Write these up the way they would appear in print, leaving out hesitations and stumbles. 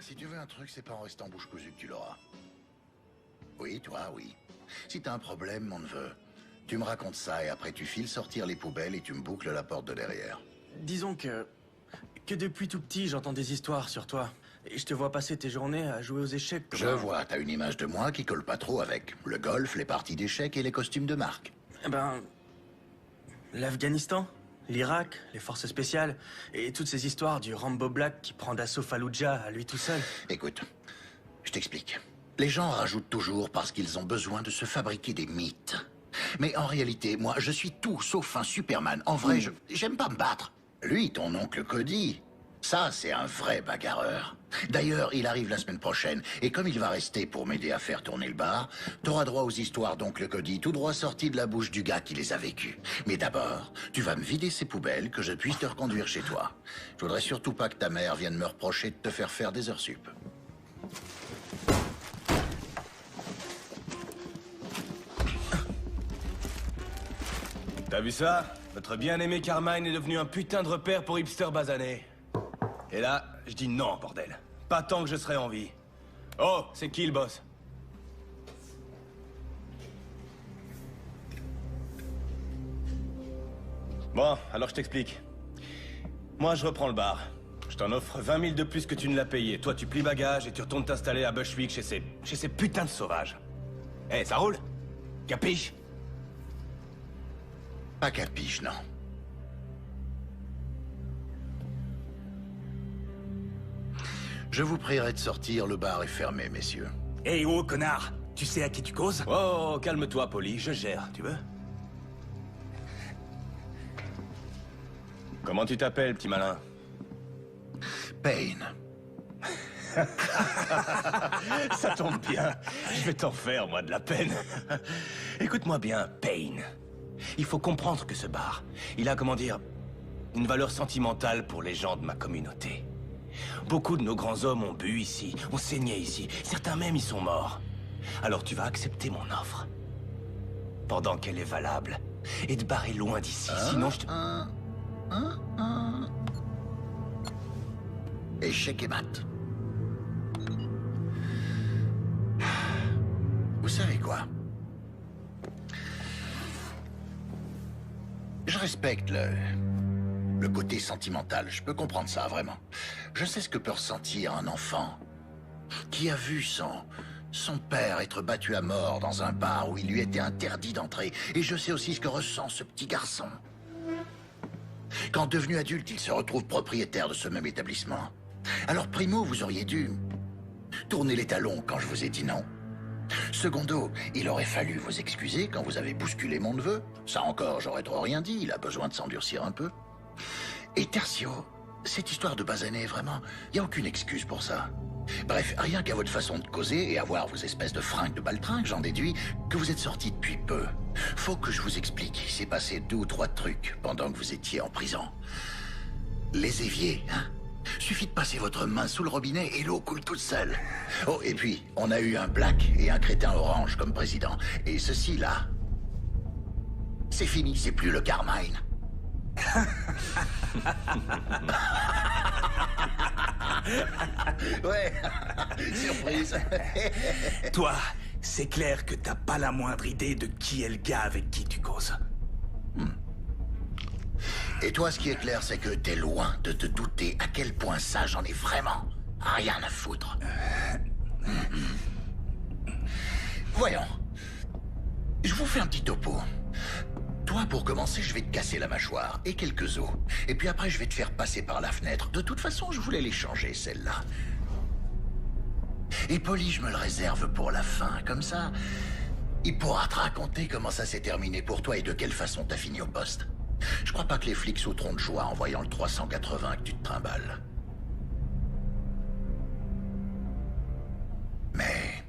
Si tu veux un truc, c'est pas en restant bouche cousue que tu l'auras. Oui, toi, oui. Si t'as un problème, mon neveu, tu me racontes ça et après tu files sortir les poubelles et tu me boucles la porte de derrière. Disons que depuis tout petit, j'entends des histoires sur toi. Et je te vois passer tes journées à jouer aux échecs comme Je vois, t'as une image de moi qui colle pas trop avec le golf, les parties d'échecs et les costumes de marque. Eh ben... l'Afghanistan, l'Irak, les forces spéciales, et toutes ces histoires du Rambo Black qui prend d'assaut Fallujah à lui tout seul. Écoute, je t'explique. Les gens rajoutent toujours parce qu'ils ont besoin de se fabriquer des mythes. Mais en réalité, moi, je suis tout sauf un Superman. En vrai, j'aime pas me battre. Lui, ton oncle Cody, ça, c'est un vrai bagarreur. D'ailleurs, il arrive la semaine prochaine, et comme il va rester pour m'aider à faire tourner le bar, t'auras droit aux histoires d'oncle Cody, tout droit sorties de la bouche du gars qui les a vécues. Mais d'abord, tu vas me vider ces poubelles, que je puisse te reconduire chez toi. Je voudrais surtout pas que ta mère vienne me reprocher de te faire des heures sup. T'as vu ça? Notre bien-aimé Carmine est devenu un putain de repère pour hipster basané. Et là, je dis non, bordel. Pas tant que je serai en vie. Oh, c'est qui le boss? Bon, alors je t'explique. Moi, je reprends le bar. Je t'en offre 20 000 de plus que tu ne l'as payé. Toi, tu plies bagages et tu retournes t'installer à Bushwick chez ces putains de sauvages. Eh, ça roule? Capiche? Pas capiche, non. Je vous prierai de sortir, le bar est fermé, messieurs. Hé, oh, connard! Tu sais à qui tu causes? Oh, calme-toi, Polly, je gère, tu veux? Comment tu t'appelles, petit malin? Payne. Ça tombe bien. Je vais t'en faire, moi, de la peine. Écoute-moi bien, Payne. Il faut comprendre que ce bar, il a, comment dire, une valeur sentimentale pour les gens de ma communauté. Beaucoup de nos grands hommes ont bu ici, ont saigné ici. Certains même y sont morts. Alors tu vas accepter mon offre. Pendant qu'elle est valable. Et te barrer loin d'ici, sinon je te... Échec et mat. Vous savez quoi? Je respecte le côté sentimental. Je peux comprendre ça, vraiment. Je sais ce que peut ressentir un enfant qui a vu son père être battu à mort dans un bar où il lui était interdit d'entrer. Et je sais aussi ce que ressent ce petit garçon. Quand devenu adulte, il se retrouve propriétaire de ce même établissement. Alors, primo, vous auriez dû tourner les talons quand je vous ai dit non. Secondo, il aurait fallu vous excuser quand vous avez bousculé mon neveu. Ça encore, j'aurais trop rien dit, il a besoin de s'endurcir un peu. Et tertio, cette histoire de basané, vraiment, il n'y a aucune excuse pour ça. Bref, rien qu'à votre façon de causer et à voir vos espèces de fringues de baltringue, j'en déduis que vous êtes sortis depuis peu. Faut que je vous explique, il s'est passé 2 ou 3 trucs pendant que vous étiez en prison. Les éviers, hein? Suffit de passer votre main sous le robinet et l'eau coule toute seule. Oh, et puis, on a eu un black et un crétin orange comme président. Et ceci, là, c'est fini, c'est plus le Carmine. Ouais, surprise. Toi, c'est clair que t'as pas la moindre idée de qui est le gars avec qui tu causes. Et toi, ce qui est clair, c'est que t'es loin de te douter à quel point ça, j'en ai vraiment rien à foutre. Voyons. Je vous fais un petit topo. Toi, pour commencer, je vais te casser la mâchoire et quelques os. Et puis après, je vais te faire passer par la fenêtre. De toute façon, je voulais les changer, celle-là. Et Polly, je me le réserve pour la fin. Comme ça, il pourra te raconter comment ça s'est terminé pour toi et de quelle façon t'as fini au poste. Je crois pas que les flics sauteront de joie en voyant le 380 que tu te trimbales. Mais...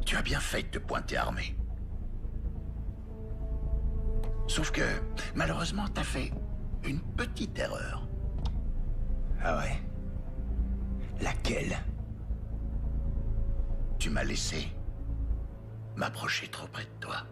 tu as bien fait de te pointer armé. Sauf que, malheureusement, t'as fait une petite erreur. Ah ouais? Laquelle? Tu m'as laissé m'approcher trop près de toi.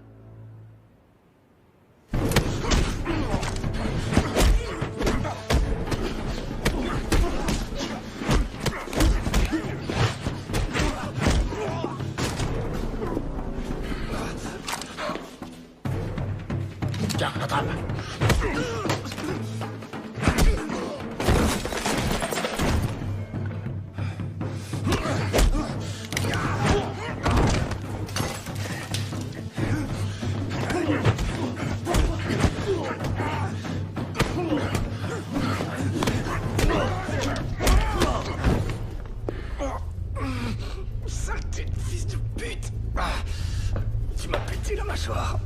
Saleté de fils de pute! Tu m'as pété la mâchoire.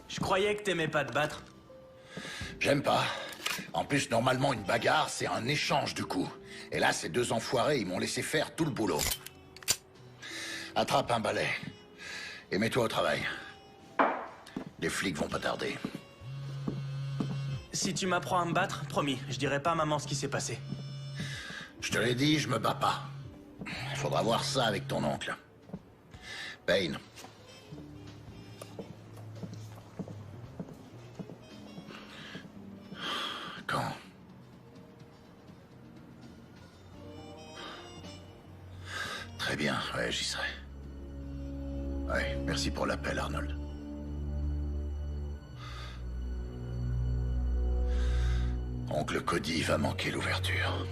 Je croyais que t'aimais pas te battre. J'aime pas. En plus, normalement, une bagarre, c'est un échange de coups. Et là, ces deux enfoirés, ils m'ont laissé faire tout le boulot. Attrape un balai. Et mets-toi au travail. Les flics vont pas tarder. Si tu m'apprends à me battre, promis, je dirai pas à maman ce qui s'est passé. Je te l'ai dit, je me bats pas. Faudra voir ça avec ton oncle. Payne. Quand? Très bien, ouais, j'y serai. Ouais, merci pour l'appel, Arnold. Oncle Cody va manquer l'ouverture.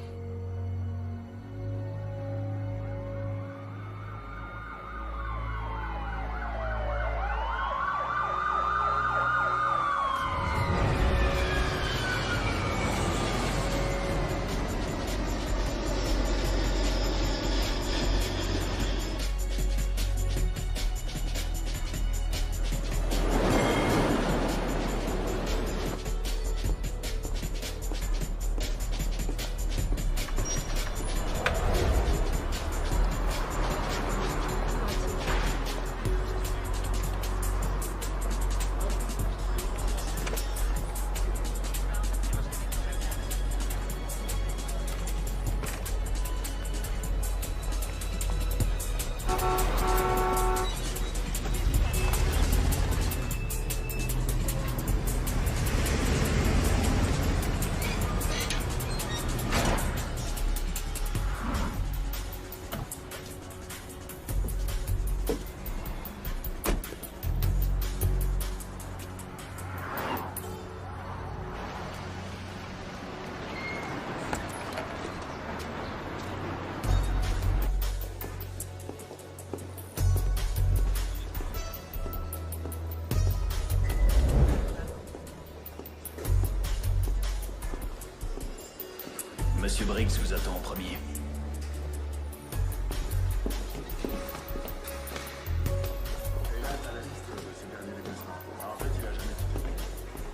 Monsieur Briggs vous attend en premier.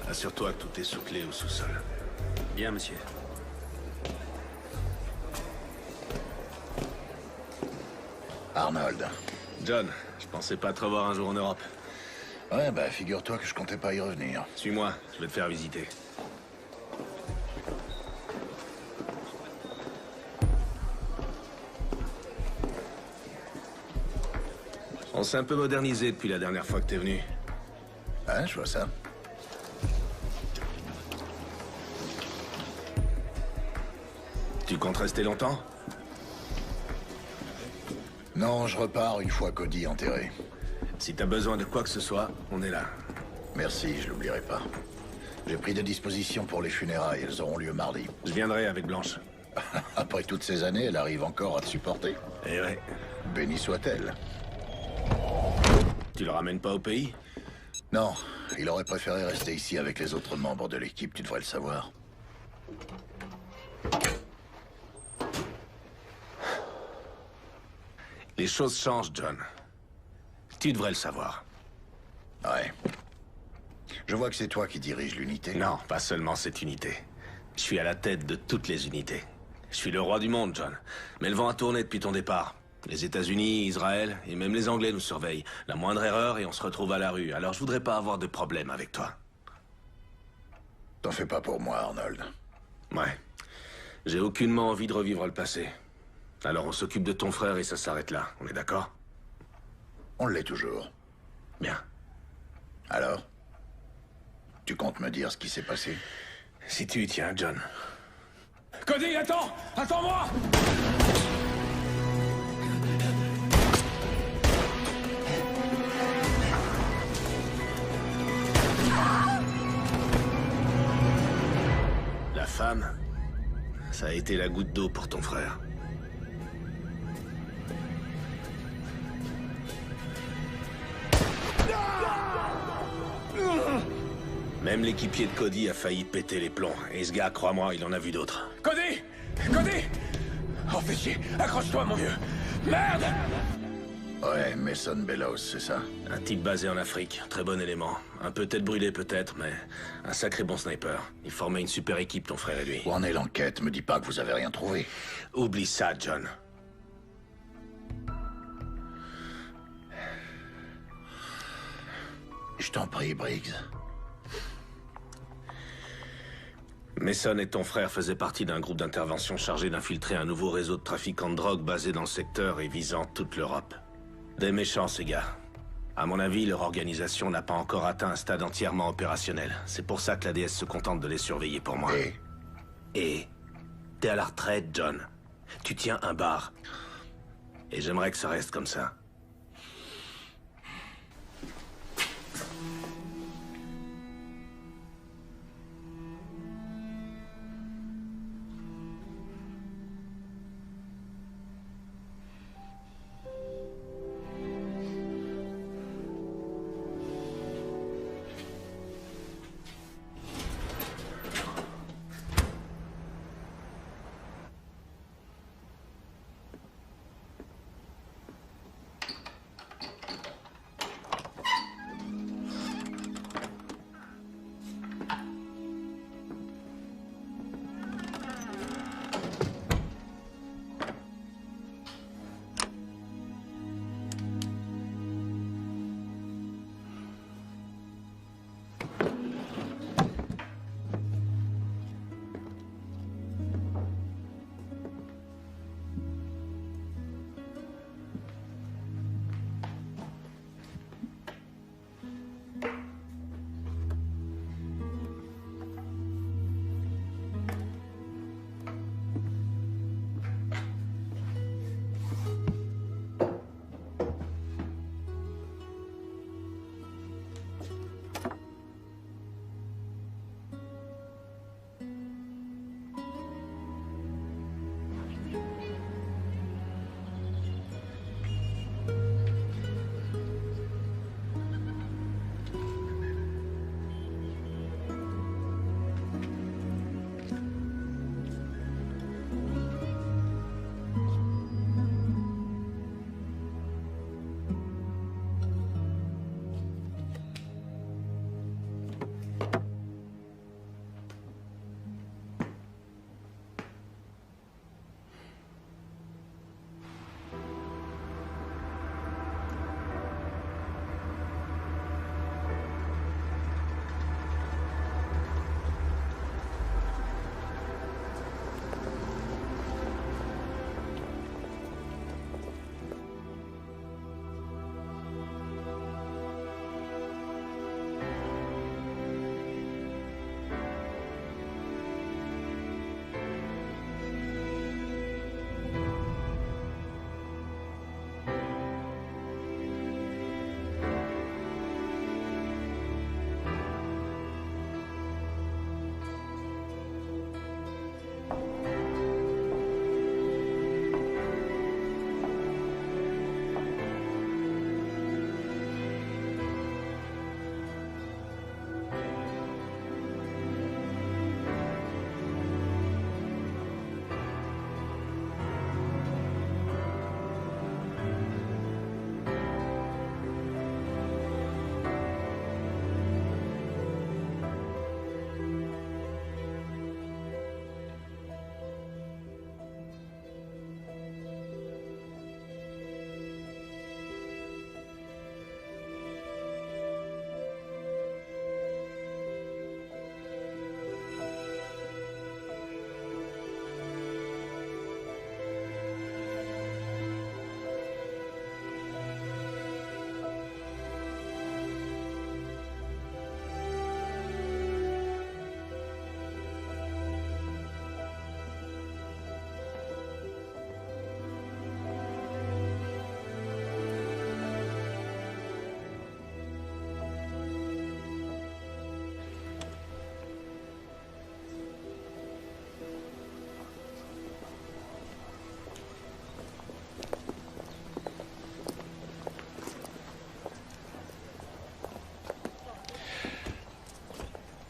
Assure-toi que tout est sous clé au sous-sol. Bien, monsieur. Arnold. John, je pensais pas te revoir un jour en Europe. Ouais, bah figure-toi que je comptais pas y revenir. Suis-moi, je vais te faire visiter. On s'est un peu modernisé depuis la dernière fois que t'es venu. Hein, je vois ça. Tu comptes rester longtemps? Non, je repars une fois Cody enterré. Si t'as besoin de quoi que ce soit, on est là. Merci, je l'oublierai pas. J'ai pris des dispositions pour les funérailles, elles auront lieu mardi. Je viendrai avec Blanche. Après toutes ces années, elle arrive encore à te supporter. Eh ouais. Béni soit-elle. Tu le ramènes pas au pays? Non, il aurait préféré rester ici avec les autres membres de l'équipe, tu devrais le savoir. Les choses changent, John. Tu devrais le savoir. Ouais. Je vois que c'est toi qui diriges l'unité. Non, pas seulement cette unité. Je suis à la tête de toutes les unités. Je suis le roi du monde, John. Mais le vent a tourné depuis ton départ. Les États-Unis, Israël et même les Anglais nous surveillent. La moindre erreur et on se retrouve à la rue. Alors je voudrais pas avoir de problème avec toi. T'en fais pas pour moi, Arnold. Ouais. J'ai aucunement envie de revivre le passé. Alors on s'occupe de ton frère et ça s'arrête là, on est d'accord? On l'est toujours. Bien. Alors? Tu comptes me dire ce qui s'est passé? Si tu y tiens, John. Cody, attends! Attends-moi! La femme, ça a été la goutte d'eau pour ton frère. Même l'équipier de Cody a failli péter les plombs. Et ce gars, crois-moi, il en a vu d'autres. Cody! Cody! Oh, fais chier! Accroche-toi, mon vieux! Merde! Ouais, Mason Bellows, c'est ça? Un type basé en Afrique, très bon élément. Un peu tête brûlée peut-être, mais un sacré bon sniper. Il formait une super équipe, ton frère et lui. Où en est l'enquête? Me dis pas que vous avez rien trouvé. Oublie ça, John. Je t'en prie, Briggs. Mason et ton frère faisaient partie d'un groupe d'intervention chargé d'infiltrer un nouveau réseau de trafiquants de drogue basé dans le secteur et visant toute l'Europe. Des méchants, ces gars. À mon avis, leur organisation n'a pas encore atteint un stade entièrement opérationnel. C'est pour ça que la DS se contente de les surveiller pour moi. Et t'es à la retraite, John. Tu tiens un bar. Et j'aimerais que ça reste comme ça.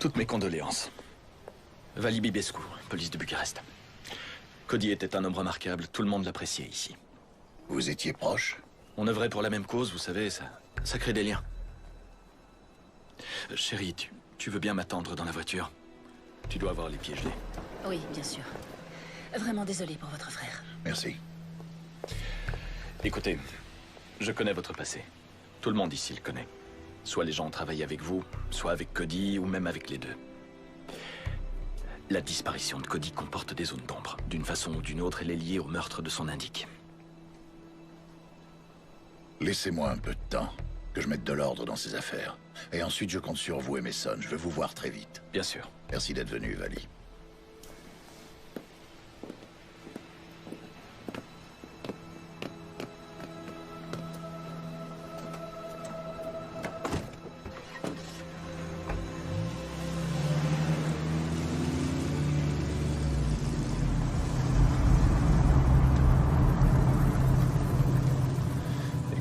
Toutes mes condoléances. Vali Bibescu, police de Bucarest. Cody était un homme remarquable, tout le monde l'appréciait ici. Vous étiez proche? On œuvrait pour la même cause, vous savez, ça crée des liens. Chérie, tu veux bien m'attendre dans la voiture? Tu dois avoir les pieds gelés. Oui, bien sûr. Vraiment désolé pour votre frère. Merci. Écoutez, je connais votre passé. Tout le monde ici le connaît. Soit les gens ont travaillé avec vous, soit avec Cody, ou même avec les deux. La disparition de Cody comporte des zones d'ombre. D'une façon ou d'une autre, elle est liée au meurtre de son indique. Laissez-moi un peu de temps, que je mette de l'ordre dans ces affaires. Et ensuite, je compte sur vous et Mason. Je veux vous voir très vite. Bien sûr. Merci d'être venu, Vali.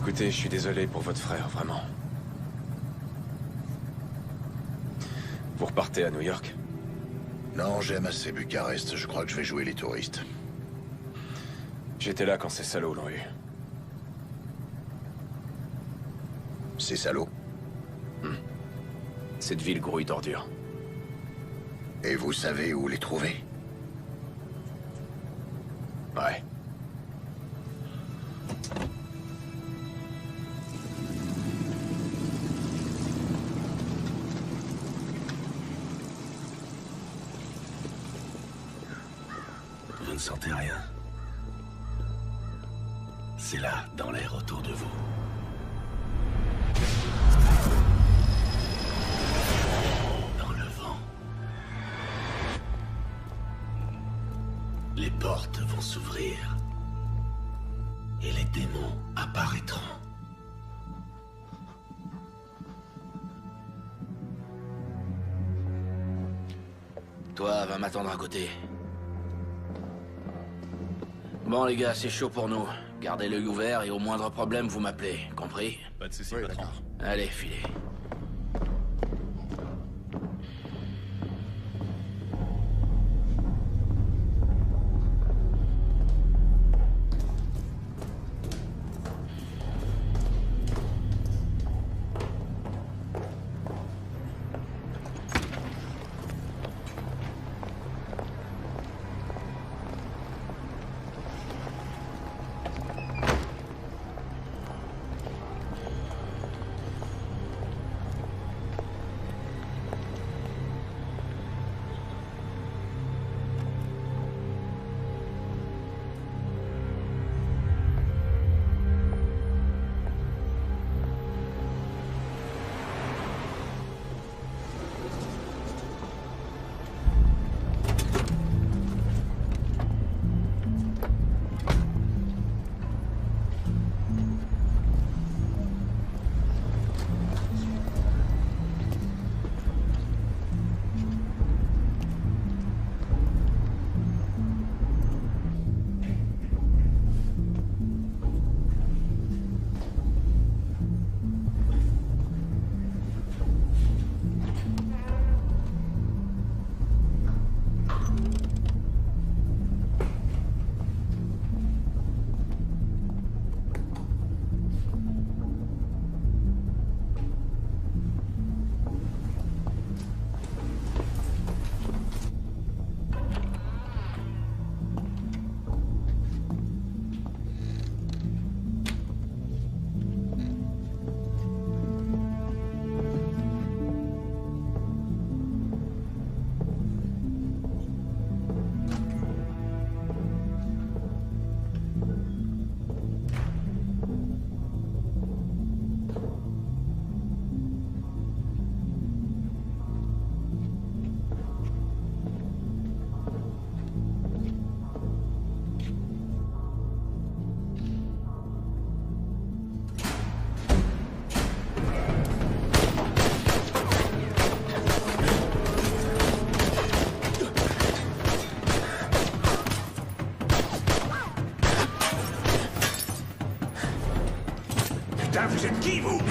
Écoutez, je suis désolé pour votre frère, vraiment. Vous repartez à New York? Non, j'aime assez Bucarest. Je crois que je vais jouer les touristes. J'étais là quand ces salauds l'ont eu. Ces salauds. Cette ville grouille d'ordures. Et vous savez où les trouver? Ouais. Vous ne sentez rien. C'est là, dans l'air autour de vous. Dans le vent. Les portes vont s'ouvrir. Et les démons apparaîtront. Toi, va m'attendre à côté. Bon les gars, c'est chaud pour nous. Gardez l'œil ouvert et au moindre problème, vous m'appelez. Compris? Pas de soucis, patron. Allez, filez. Putain, vous êtes qui, vous?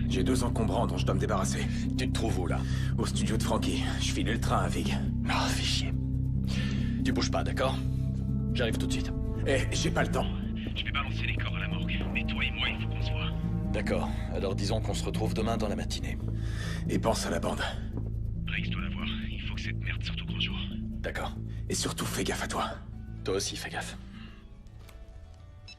J'ai 2 encombrants dont je dois me débarrasser. Tu te trouves où, là? Au studio de Frankie. Je file le train à Vig. Ah, fais chier. Tu bouges pas, d'accord? J'arrive tout de suite. Eh, j'ai pas le temps. Je vais balancer les corps à la morgue. Mais toi et moi, il faut qu'on se voit. D'accord. Alors disons qu'on se retrouve demain dans la matinée. Et pense à la bande. Briggs doit la voir. Il faut que cette merde sorte au grand jour. D'accord. Et surtout, fais gaffe à toi. Toi aussi, fais gaffe.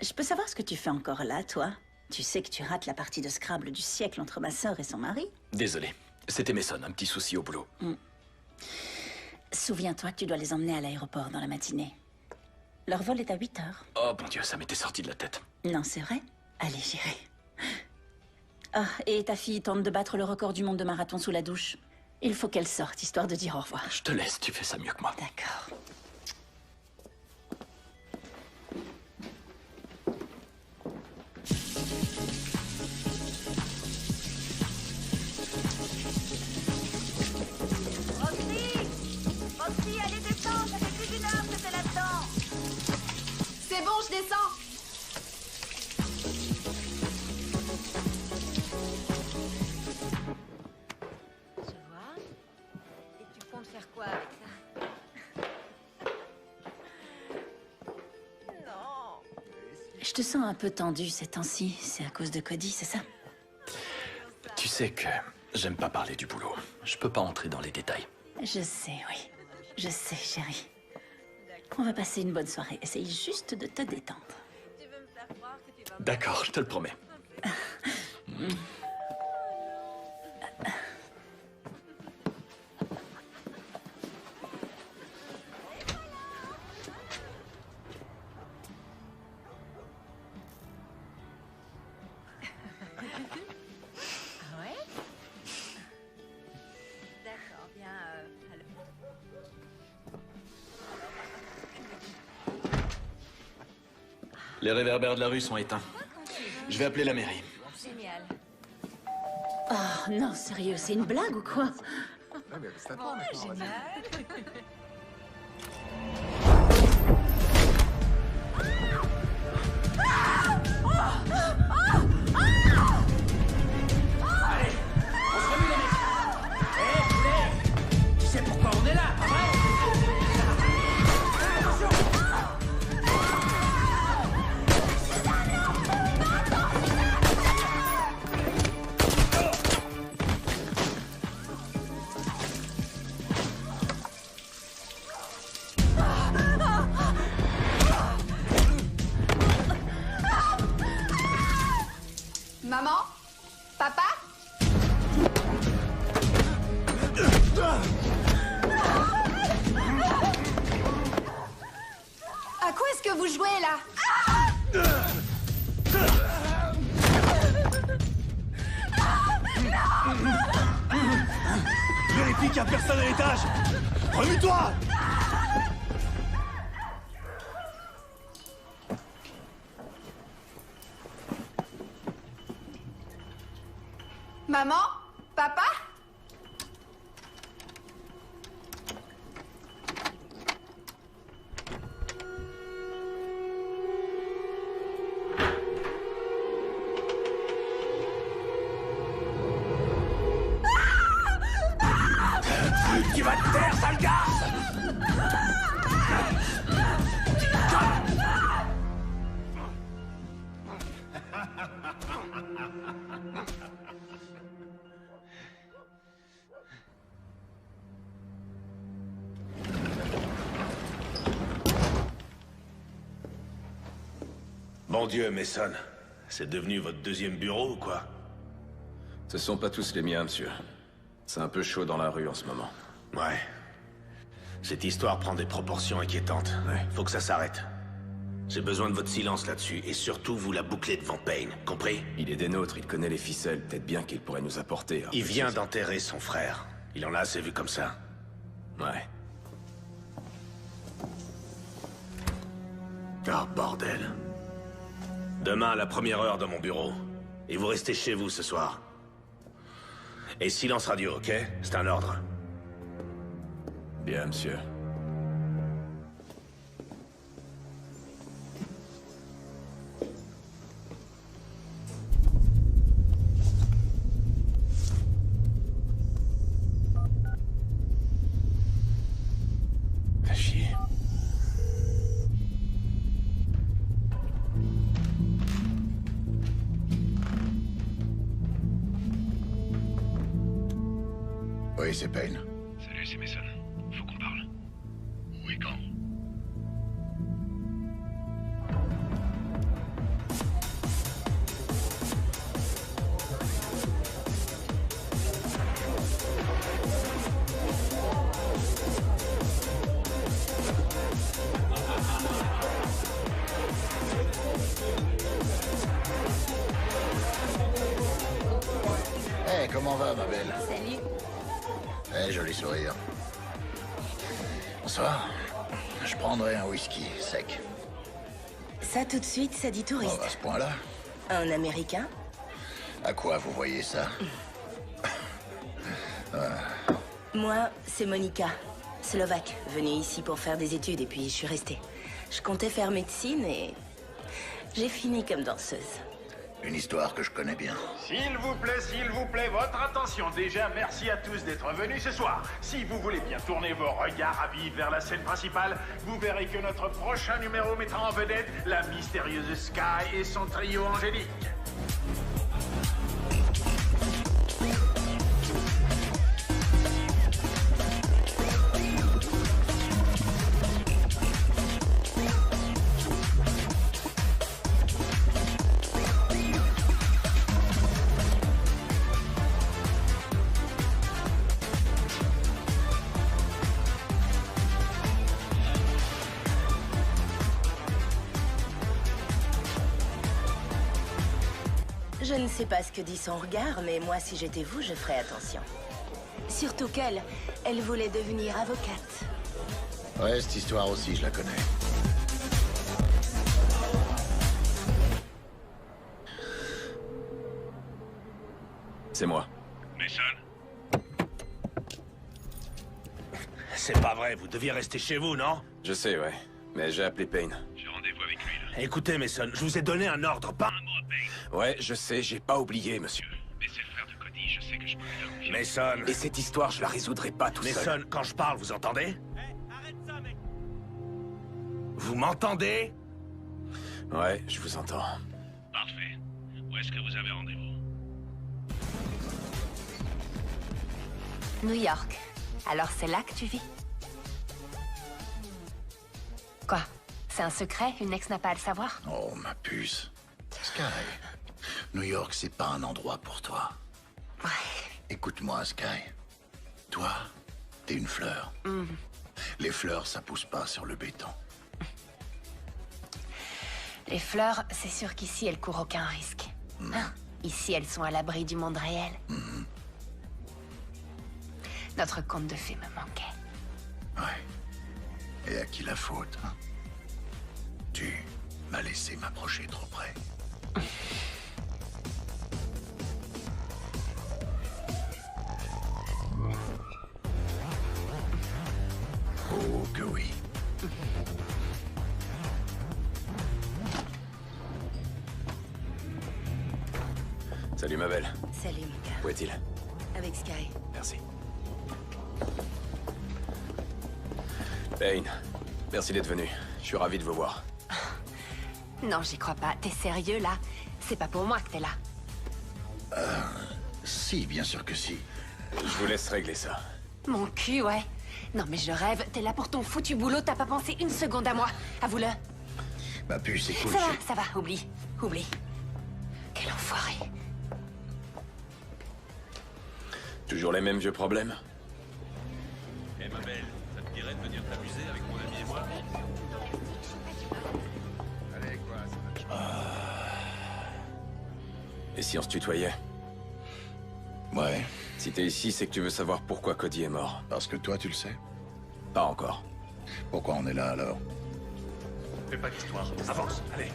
Je peux savoir ce que tu fais encore là, toi? Tu sais que tu rates la partie de Scrabble du siècle entre ma sœur et son mari? Désolé. C'était Mason, un petit souci au boulot. Souviens-toi que tu dois les emmener à l'aéroport dans la matinée. Leur vol est à 8 heures. Oh mon Dieu, ça m'était sorti de la tête. Non, c'est vrai? Allez, j'irai. Ah, et ta fille tente de battre le record du monde de marathon sous la douche. Il faut qu'elle sorte, histoire de dire au revoir. Je te laisse, tu fais ça mieux que moi. D'accord. Roxy, allez, descends, ça fait plus d'1 heure que t'es là-dedans. C'est bon, je descends. Je vois. Et tu comptes faire quoi avec ça? Non. Je te sens un peu tendu ces temps-ci. C'est à cause de Cody, c'est ça? Tu sais que j'aime pas parler du boulot. Je peux pas entrer dans les détails. Je sais, oui. Je sais, chérie. On va passer une bonne soirée. Essaye juste de te détendre. Tu veux me faire croire que tu vas... D'accord, je te le promets. Ah ouais? D'accord, bien, alors... Les réverbères de la rue sont éteints. Je vais appeler la mairie. Génial. Oh non, sérieux, c'est une blague ou quoi? Génial. Tu sais pourquoi on est là, pas vrai? Maman? Papa? À quoi est-ce que vous jouez là? Vérifie qu'il y a personne à l'étage. Remue-toi. Maman? Papa? Tu vas te taire, sale garce. Bon Dieu, Mason. C'est devenu votre deuxième bureau ou quoi? Ce sont pas tous les miens, monsieur. C'est un peu chaud dans la rue en ce moment. Ouais. Cette histoire prend des proportions inquiétantes. Ouais. Faut que ça s'arrête. J'ai besoin de votre silence là-dessus, et surtout vous la bouclez devant Payne, compris? Il est des nôtres, il connaît les ficelles, peut-être bien qu'il pourrait nous apporter. Il vient d'enterrer son frère. Il en a assez vu comme ça. Ouais. Oh, bordel. Demain, à la première heure, dans mon bureau. Et vous restez chez vous ce soir. Et silence radio, ok? C'est un ordre. Bien, monsieur. Fais chier. Oui, c'est Payne. Salut, c'est Mason. Faut qu'on parle. Où et quand? Eh, comment va, ma belle? Salut. Eh, joli sourire. Bonsoir. Je prendrai un whisky sec. Ça tout de suite, ça dit Oh, touriste. à ce point-là? Un Américain? À quoi vous voyez ça? Moi, c'est Monica, slovaque, venue ici pour faire des études et puis je suis restée. Je comptais faire médecine et j'ai fini comme danseuse. Une histoire que je connais bien. S'il vous plaît, votre attention. Déjà, merci à tous d'être venus ce soir. Si vous voulez bien tourner vos regards avides vers la scène principale, vous verrez que notre prochain numéro mettra en vedette la mystérieuse Sky et son trio angélique. Je ne sais pas ce que dit son regard, mais moi, si j'étais vous, je ferais attention. Surtout qu'elle, elle voulait devenir avocate. Ouais, cette histoire aussi, je la connais. C'est moi. Mason? C'est pas vrai, vous deviez rester chez vous, non? Je sais, ouais. Mais j'ai appelé Payne. J'ai rendez-vous avec lui, là. Écoutez, Mason, je vous ai donné un ordre, pas... Un mot à Payne. Ouais, je sais, j'ai pas oublié, monsieur. Mais c'est le frère de Cody, je sais que je peux lui faire confiance. Mason... Et cette histoire, je la résoudrai pas tout seul. Mason, quand je parle, vous entendez? Vous m'entendez? Ouais, je vous entends. Parfait. Où est-ce que vous avez rendez-vous? New York. Alors c'est là que tu vis? Quoi? C'est un secret? Une ex n'a pas à le savoir? Oh, ma puce. Sky, New York, c'est pas un endroit pour toi. Ouais. Écoute-moi, Sky. Toi, t'es une fleur. Les fleurs, ça pousse pas sur le béton. Les fleurs, c'est sûr qu'ici, elles courent aucun risque. Hein? Ici, elles sont à l'abri du monde réel. Notre conte de fées me manquait. Ouais. Et à qui la faute, hein? Tu m'as laissé m'approcher trop près. Oh, que oui. Salut, ma belle. Salut, Mika. Où est-il? Avec Sky. Merci. Payne, merci d'être venu. Je suis ravi de vous voir. Non, j'y crois pas. T'es sérieux, là? C'est pas pour moi que t'es là. Si, bien sûr que si. Je vous laisse régler ça. Mon cul, ouais. Non, mais je rêve. T'es là pour ton foutu boulot. T'as pas pensé une seconde à moi. Avoue-le. Ma puce, c'est cool. Ça va. Oublie. Oublie. Quel enfoiré. Toujours les mêmes vieux problèmes? Eh ma belle, ça te dirait de venir t'amuser avec mon ami et moi? Et si on se tutoyait? Ouais. Si t'es ici, c'est que tu veux savoir pourquoi Cody est mort. Parce que toi, tu le sais. Pas encore. Pourquoi on est là, alors? Fais pas d'histoire. Avance, allez.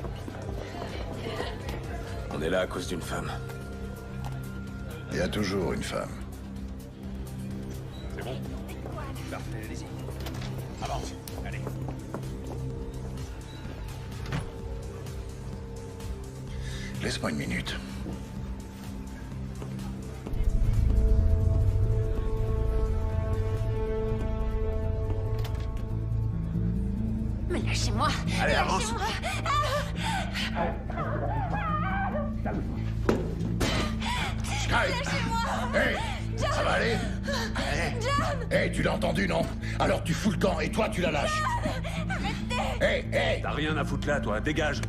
On est là à cause d'une femme. Il y a toujours une femme. C'est bon? Parfait, allez-y. Avance, allez. Laisse-moi une minute. Mais lâchez-moi. Allez, avance. Sky! Hey! Ça va aller? Hey, tu l'as entendu, non? Alors tu fous le camp et toi, tu la lâches. Hey, hey! T'as rien à foutre là, toi. Dégage.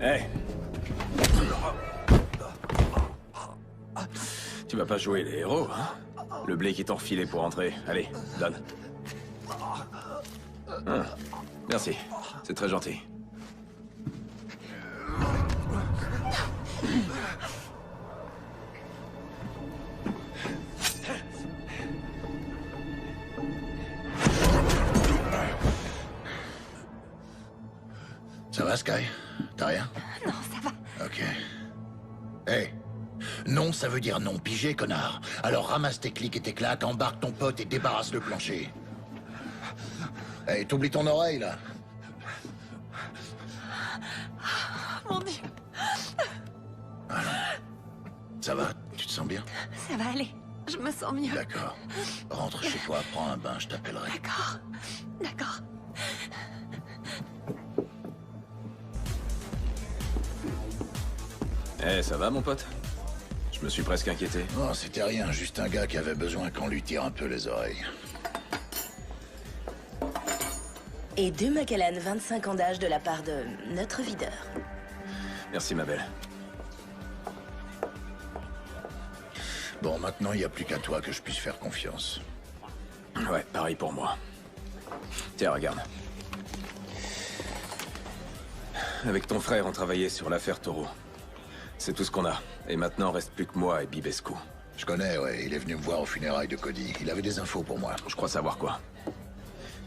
Hey! Tu vas pas jouer les héros, hein? Le blé qui t'ont refilé pour entrer. Allez, donne. Merci, c'est très gentil. Ça va, Sky? T'as rien? Non, ça va. Ok. Hey! Non, ça veut dire non, pigé, connard. Alors ramasse tes clics et tes claques, embarque ton pote et débarrasse le plancher. Hey, t'oublies ton oreille, là? Mon Dieu. Alors, ça va? Tu te sens bien? Ça va aller. Je me sens mieux. D'accord. Rentre chez toi, prends un bain, je t'appellerai. D'accord. D'accord. Eh, ça va, mon pote? Je me suis presque inquiété. Non, c'était rien, juste un gars qui avait besoin qu'on lui tire un peu les oreilles. Et 2 Macallan, 25 ans d'âge de la part de notre videur. Merci, ma belle. Bon, maintenant, il n'y a plus qu'à toi que je puisse faire confiance. Ouais, pareil pour moi. Tiens, regarde. Avec ton frère, on travaillait sur l'affaire Taureau. C'est tout ce qu'on a. Et maintenant, reste plus que moi et Bibescu. Je connais, ouais. Il est venu me voir aux funérailles de Cody. Il avait des infos pour moi. Je crois savoir quoi.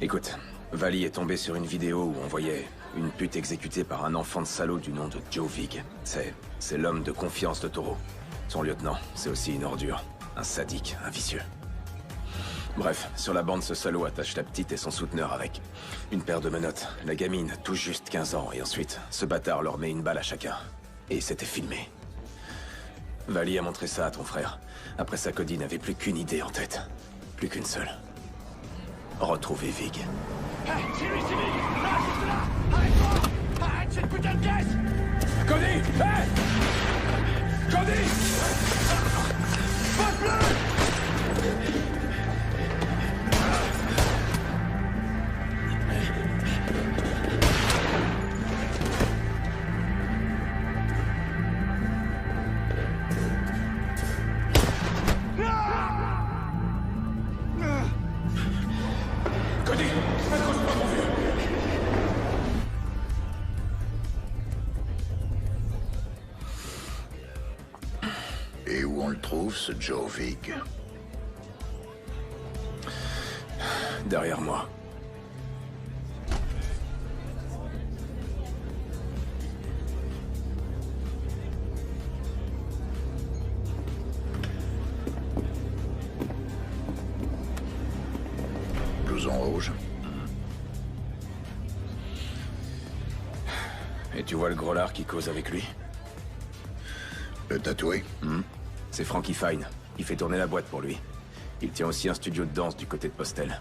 Écoute, Vali est tombé sur une vidéo où on voyait une pute exécutée par un enfant de salaud du nom de Joe Vig. C'est l'homme de confiance de Taureau. Son lieutenant, c'est aussi une ordure. Un sadique, un vicieux. Bref, sur la bande, ce salaud attache la petite et son souteneur avec une paire de menottes. La gamine, tout juste 15 ans, et ensuite, ce bâtard leur met une balle à chacun. Et c'était filmé. Vali a montré ça à ton frère. Après ça, Cody n'avait plus qu'une idée en tête. Plus qu'une seule. Retrouver Vig. Hey, c'est lui, c'est lui! Là, juste là! Arrête-toi! Arrête cette putain de caisse! Cody! Hey! Cody! Passe-le! Et où on le trouve, ce Joe Vig? Derrière moi. Blouson rouge. Et tu vois le gros lard qui cause avec lui? Le tatoué? C'est Frankie Fine. Il fait tourner la boîte pour lui. Il tient aussi un studio de danse du côté de Postel.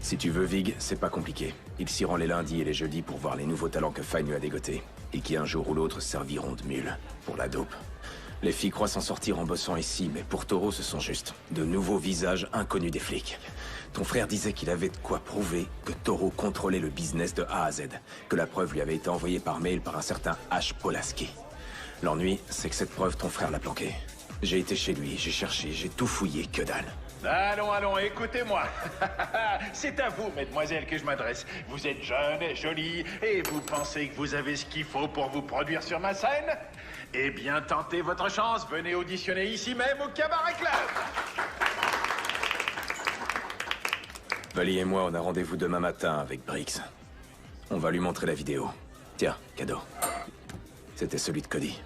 Si tu veux Vig, c'est pas compliqué. Il s'y rend les lundis et les jeudis pour voir les nouveaux talents que Fine lui a dégotés. Et qui un jour ou l'autre serviront de mule pour la dope. Les filles croient s'en sortir en bossant ici, mais pour Toro, ce sont juste de nouveaux visages inconnus des flics. Ton frère disait qu'il avait de quoi prouver que Toro contrôlait le business de A à Z, que la preuve lui avait été envoyée par mail par un certain H. Polaski. L'ennui, c'est que cette preuve, ton frère l'a planquée. J'ai été chez lui, j'ai cherché, j'ai tout fouillé, que dalle. Allons, allons, écoutez-moi. C'est à vous, mesdemoiselles, que je m'adresse. Vous êtes jeune, jolie, et vous pensez que vous avez ce qu'il faut pour vous produire sur ma scène? Eh bien, tentez votre chance. Venez auditionner ici même au Cabaret Club. Vali et moi, on a rendez-vous demain matin avec Briggs. On va lui montrer la vidéo. Tiens, cadeau. C'était celui de Cody.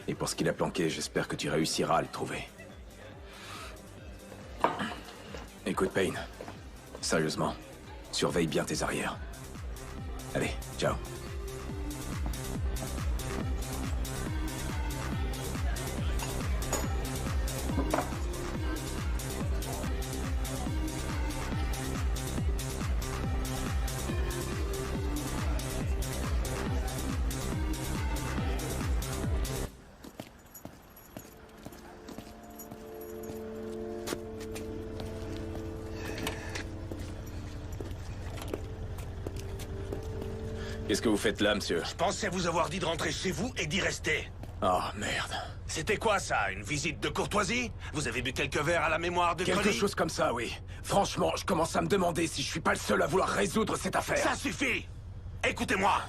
Et pour ce qu'il a planqué, j'espère que tu réussiras à le trouver. Écoute, Payne. Sérieusement, surveille bien tes arrières. Allez, ciao. Qu'est-ce que vous faites là, monsieur? Je pensais vous avoir dit de rentrer chez vous et d'y rester. Oh, merde. C'était quoi, ça? Une visite de courtoisie? Vous avez bu quelques verres à la mémoire de Quelque Cody? chose comme ça, oui. Franchement, je commence à me demander si je suis pas le seul à vouloir résoudre cette affaire. Ça suffit! Écoutez-moi!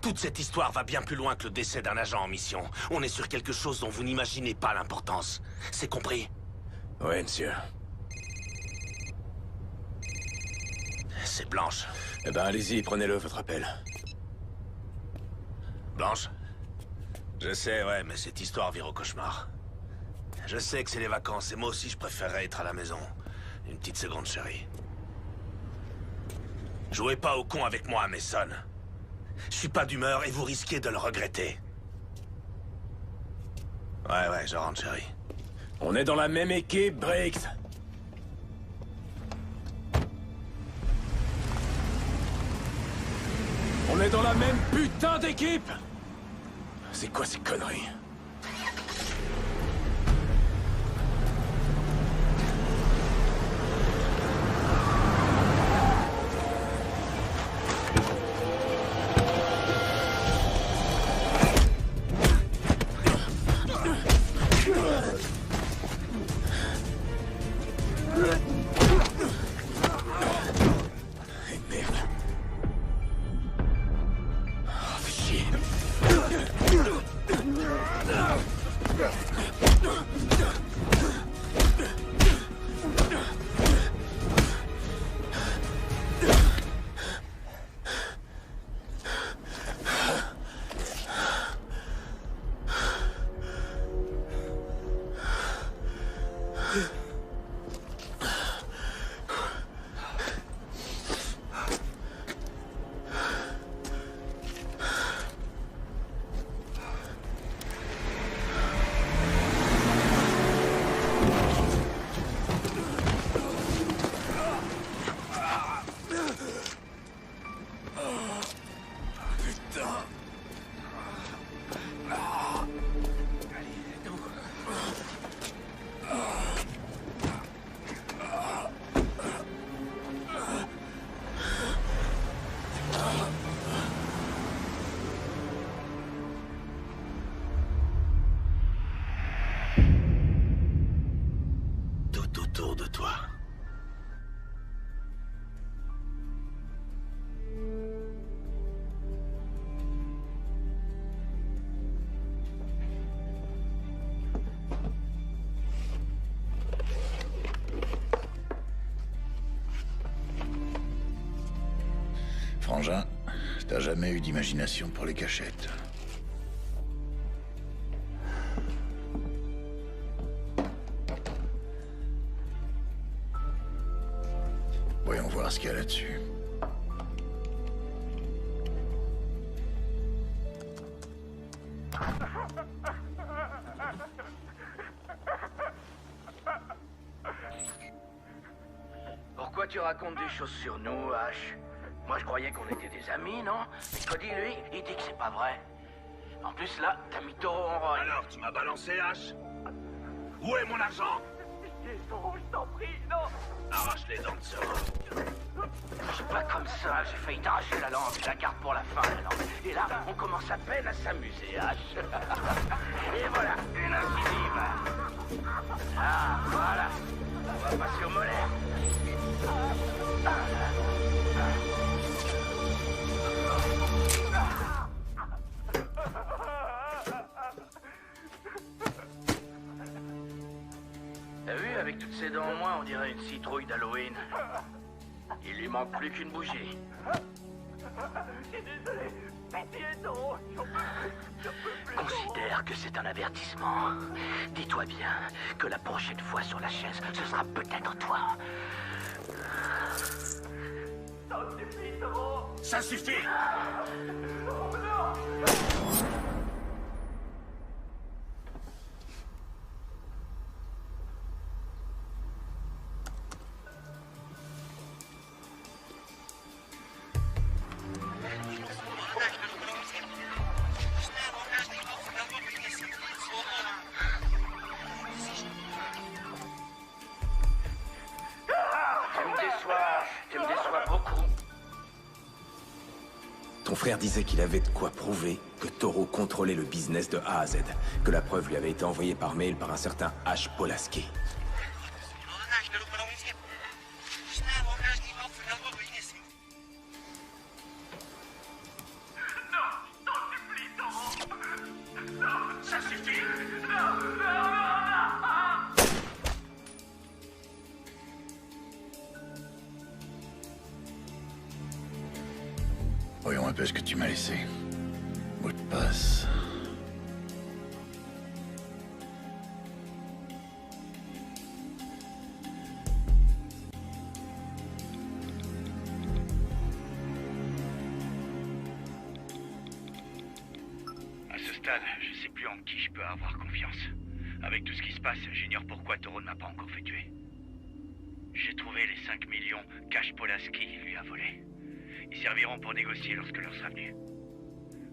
Toute cette histoire va bien plus loin que le décès d'un agent en mission. On est sur quelque chose dont vous n'imaginez pas l'importance. C'est compris? Oui, monsieur. C'est Blanche. Eh ben, allez-y, prenez-le, votre appel. Blanche? Je sais, ouais, mais cette histoire vire au cauchemar. Je sais que c'est les vacances, et moi aussi je préférerais être à la maison. Une petite seconde, chérie. Jouez pas au con avec moi, Mason. Je suis pas d'humeur et vous risquez de le regretter. Ouais, je rentre, chérie. On est dans la même équipe, Briggs. On est dans la même putain d'équipe. C'est quoi ces conneries? Autour de toi. Frangin, t'as jamais eu d'imagination pour les cachettes. Voyons voir ce qu'il y a là-dessus. Pourquoi tu racontes des choses sur nous, H? Moi, je croyais qu'on était des amis, non? Mais Cody, lui, il dit que c'est pas vrai. En plus, là, t'as mis Toro en rôle. Alors, tu m'as balancé, H? Où est mon argent? Toro, je t'en prie, non! Arrache les dents de Toro. Je suis pas comme ça, j'ai failli t'arracher la langue, je la garde pour la fin, la langue. Et là, on commence à peine à s'amuser, H. Et voilà, une incisive. Ah, voilà. On va passer au molaire. T'as vu, avec toutes ses dents en moins, on dirait une citrouille d'Halloween. Il lui manque plus qu'une bougie. Je suis désolé. Pitié, Toro. Considère que c'est un avertissement. Dis-toi bien que la prochaine fois sur la chaise, ce sera peut-être toi. Ça suffit, Toro. Ça suffit! Oh non! Tu me déçois beaucoup. Ton frère disait qu'il avait de quoi prouver que Toro contrôlait le business de A à Z, que la preuve lui avait été envoyée par mail par un certain H. Polaski. Ça suffit! Non, non, non! Voyons un peu ce que tu m'as laissé. Mot de passe. À ce stade, je sais plus en qui je peux avoir confiance. Avec tout ce qui se passe, j'ignore pourquoi Toro ne m'a pas encore fait tuer. J'ai trouvé les 5 millions qu'H. Polaski lui a volés. Ils serviront pour négocier lorsque l'heure sera venue.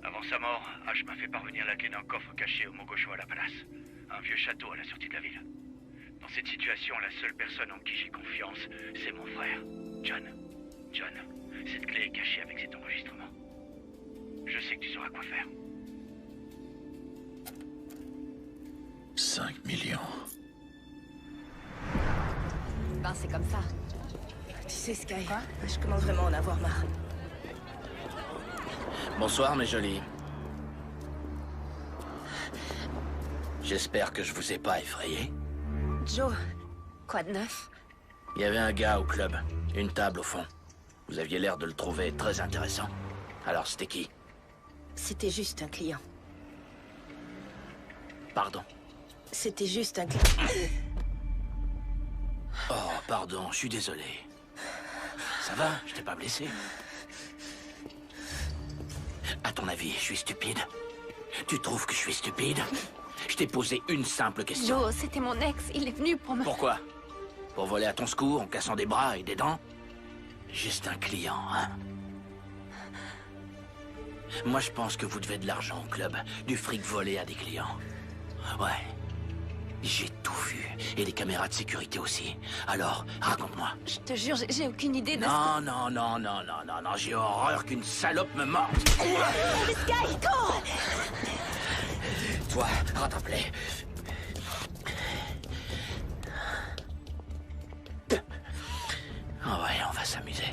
Avant sa mort, H m'a fait parvenir la clé d'un coffre caché au Mogosho à la Palace, un vieux château à la sortie de la ville. Dans cette situation, la seule personne en qui j'ai confiance, c'est mon frère, John. John, cette clé est cachée avec cet enregistrement. Je sais que tu sauras quoi faire. 5 millions. Ben, c'est comme ça. Tu sais, Sky, je commence vraiment à en avoir marre. Bonsoir, mes jolis. J'espère que je vous ai pas effrayé. Joe, quoi de neuf? Il y avait un gars au club, une table au fond. Vous aviez l'air de le trouver très intéressant. Alors, c'était qui? C'était juste un client. Pardon. C'était juste un client. Oh, pardon, je suis désolé. Ça va? Je t'ai pas blessé? À ton avis, je suis stupide? Tu trouves que je suis stupide? Je t'ai posé une simple question. Joe, c'était mon ex. Il est venu pour me... Pourquoi? Pour voler à ton secours en cassant des bras et des dents? Juste un client, hein? Moi, je pense que vous devez de l'argent au club. Du fric volé à des clients. Ouais. J'ai tout vu. Et les caméras de sécurité aussi. Alors, raconte-moi. Je te jure, j'ai aucune idée de ce Non, non, non, non, non, non, non. J'ai horreur qu'une salope me morde. Sky, cours! Toi, rattrape-les. Ah ouais, on va s'amuser.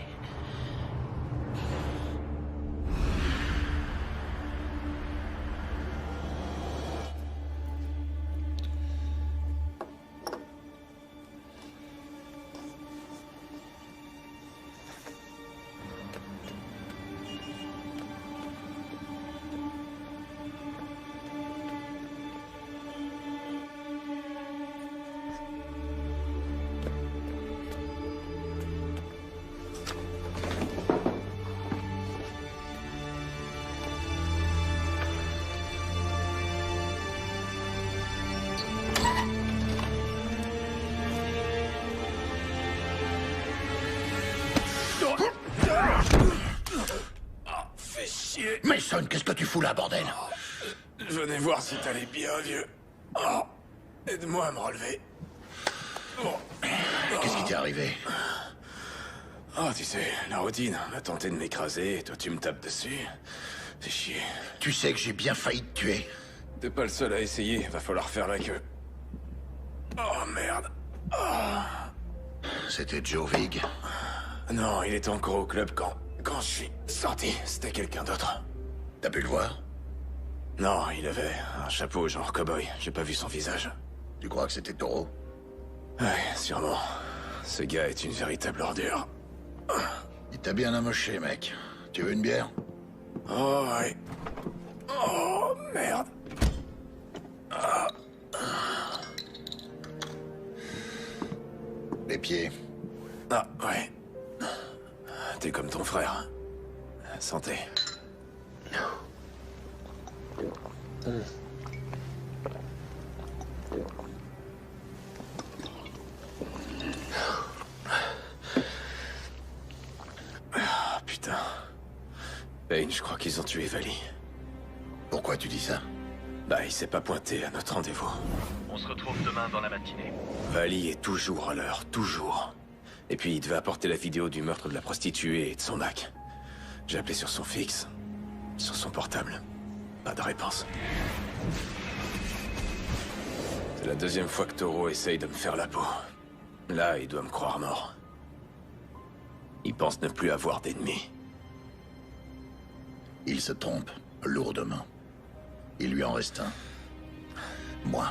chier. Mason, qu'est-ce que tu fous là, bordel? Je venais voir si t'allais bien, vieux. Oh, aide-moi à me relever. Qu'est-ce qui t'est arrivé? Oh, tu sais, la routine. On a tenté de m'écraser, et toi tu me tapes dessus. Fais chier. Tu sais que j'ai bien failli te tuer. T'es pas le seul à essayer, va falloir faire la queue. Oh, merde. C'était Joe Vig. Non, il était encore au club quand je suis sorti. C'était quelqu'un d'autre. T'as pu le voir? Non, il avait un chapeau genre cow-boy. J'ai pas vu son visage. Tu crois que c'était Toro? Ouais, sûrement. Ce gars est une véritable ordure. Il t'a bien amoché, mec. Tu veux une bière? Oh, ouais. Oh, merde. Les pieds. Ah, ouais. T'es comme ton frère. Santé. Ah, putain. Payne, je crois qu'ils ont tué Vali. Pourquoi tu dis ça? Bah, il s'est pas pointé à notre rendez-vous. On se retrouve demain dans la matinée. Vali est toujours à l'heure, toujours. Et puis il devait apporter la vidéo du meurtre de la prostituée et de son Mac. J'ai appelé sur son fixe, sur son portable. Pas de réponse. C'est la deuxième fois que Toro essaye de me faire la peau. Là, il doit me croire mort. Il pense ne plus avoir d'ennemis. Il se trompe, lourdement. Il lui en reste un. Moi.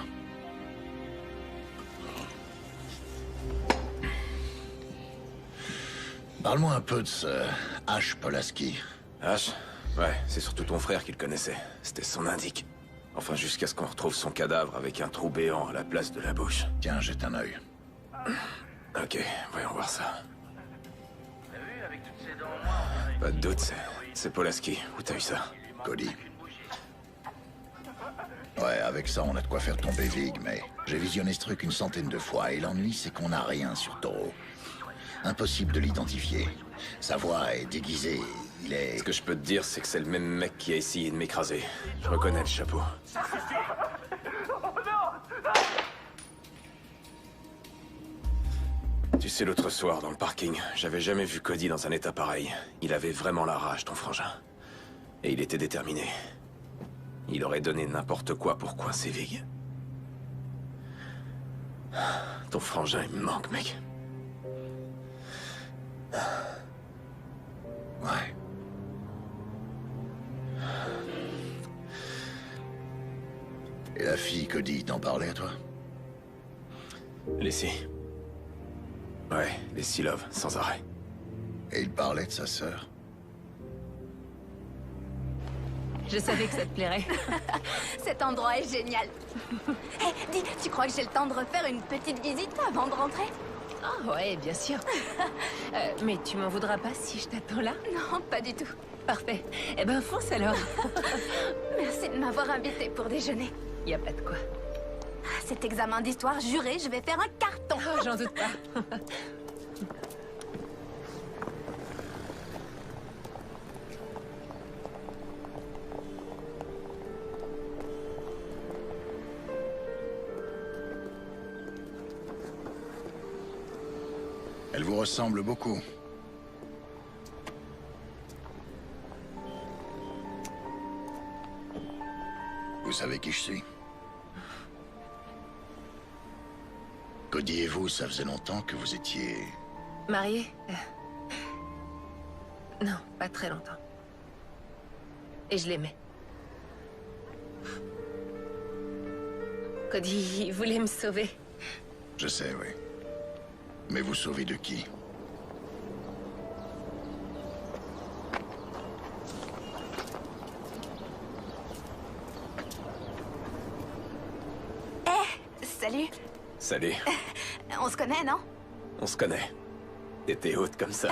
Parle-moi un peu de ce H. Polaski. H? Ouais, c'est surtout ton frère qui le connaissait. C'était son indique. Enfin, jusqu'à ce qu'on retrouve son cadavre avec un trou béant à la place de la bouche. Tiens, jette un œil. Ok, voyons voir ça. Pas de doute, c'est Polaski. Où t'as eu ça? Cody. Ouais, avec ça, on a de quoi faire tomber Vig, mais j'ai visionné ce truc une centaine de fois, et l'ennui, c'est qu'on n'a rien sur Toro. Impossible de l'identifier. Sa voix est déguisée, il est... Ce que je peux te dire, c'est que c'est le même mec qui a essayé de m'écraser. Je reconnais le chapeau. Tu sais, l'autre soir, dans le parking, j'avais jamais vu Cody dans un état pareil. Il avait vraiment la rage, ton frangin. Et il était déterminé. Il aurait donné n'importe quoi pour coincer Vig. Ton frangin, il me manque, mec. Ouais. Et la fille, Cody, t'en parlait à toi? Leslie. Ouais, Leslie Love, sans arrêt. Et il parlait de sa sœur? Je savais que ça te plairait. Cet endroit est génial. Hé, dis, tu crois que j'ai le temps de refaire une petite visite avant de rentrer? Ah ouais, bien sûr. Mais tu m'en voudras pas si je t'attends là? Non, pas du tout. Parfait. Eh ben, fonce alors. Merci de m'avoir invité pour déjeuner. Y a pas de quoi. Cet examen d'histoire, juré, je vais faire un carton. Oh, j'en doute pas. Elle vous ressemble beaucoup. Vous savez qui je suis? Cody et vous, ça faisait longtemps que vous étiez... Mariée? Non, pas très longtemps. Et je l'aimais. Cody voulait me sauver. Je sais, oui. Mais vous sauvez de qui? Salut. Salut. On se connaît, non? On se connaît. T'étais haute comme ça.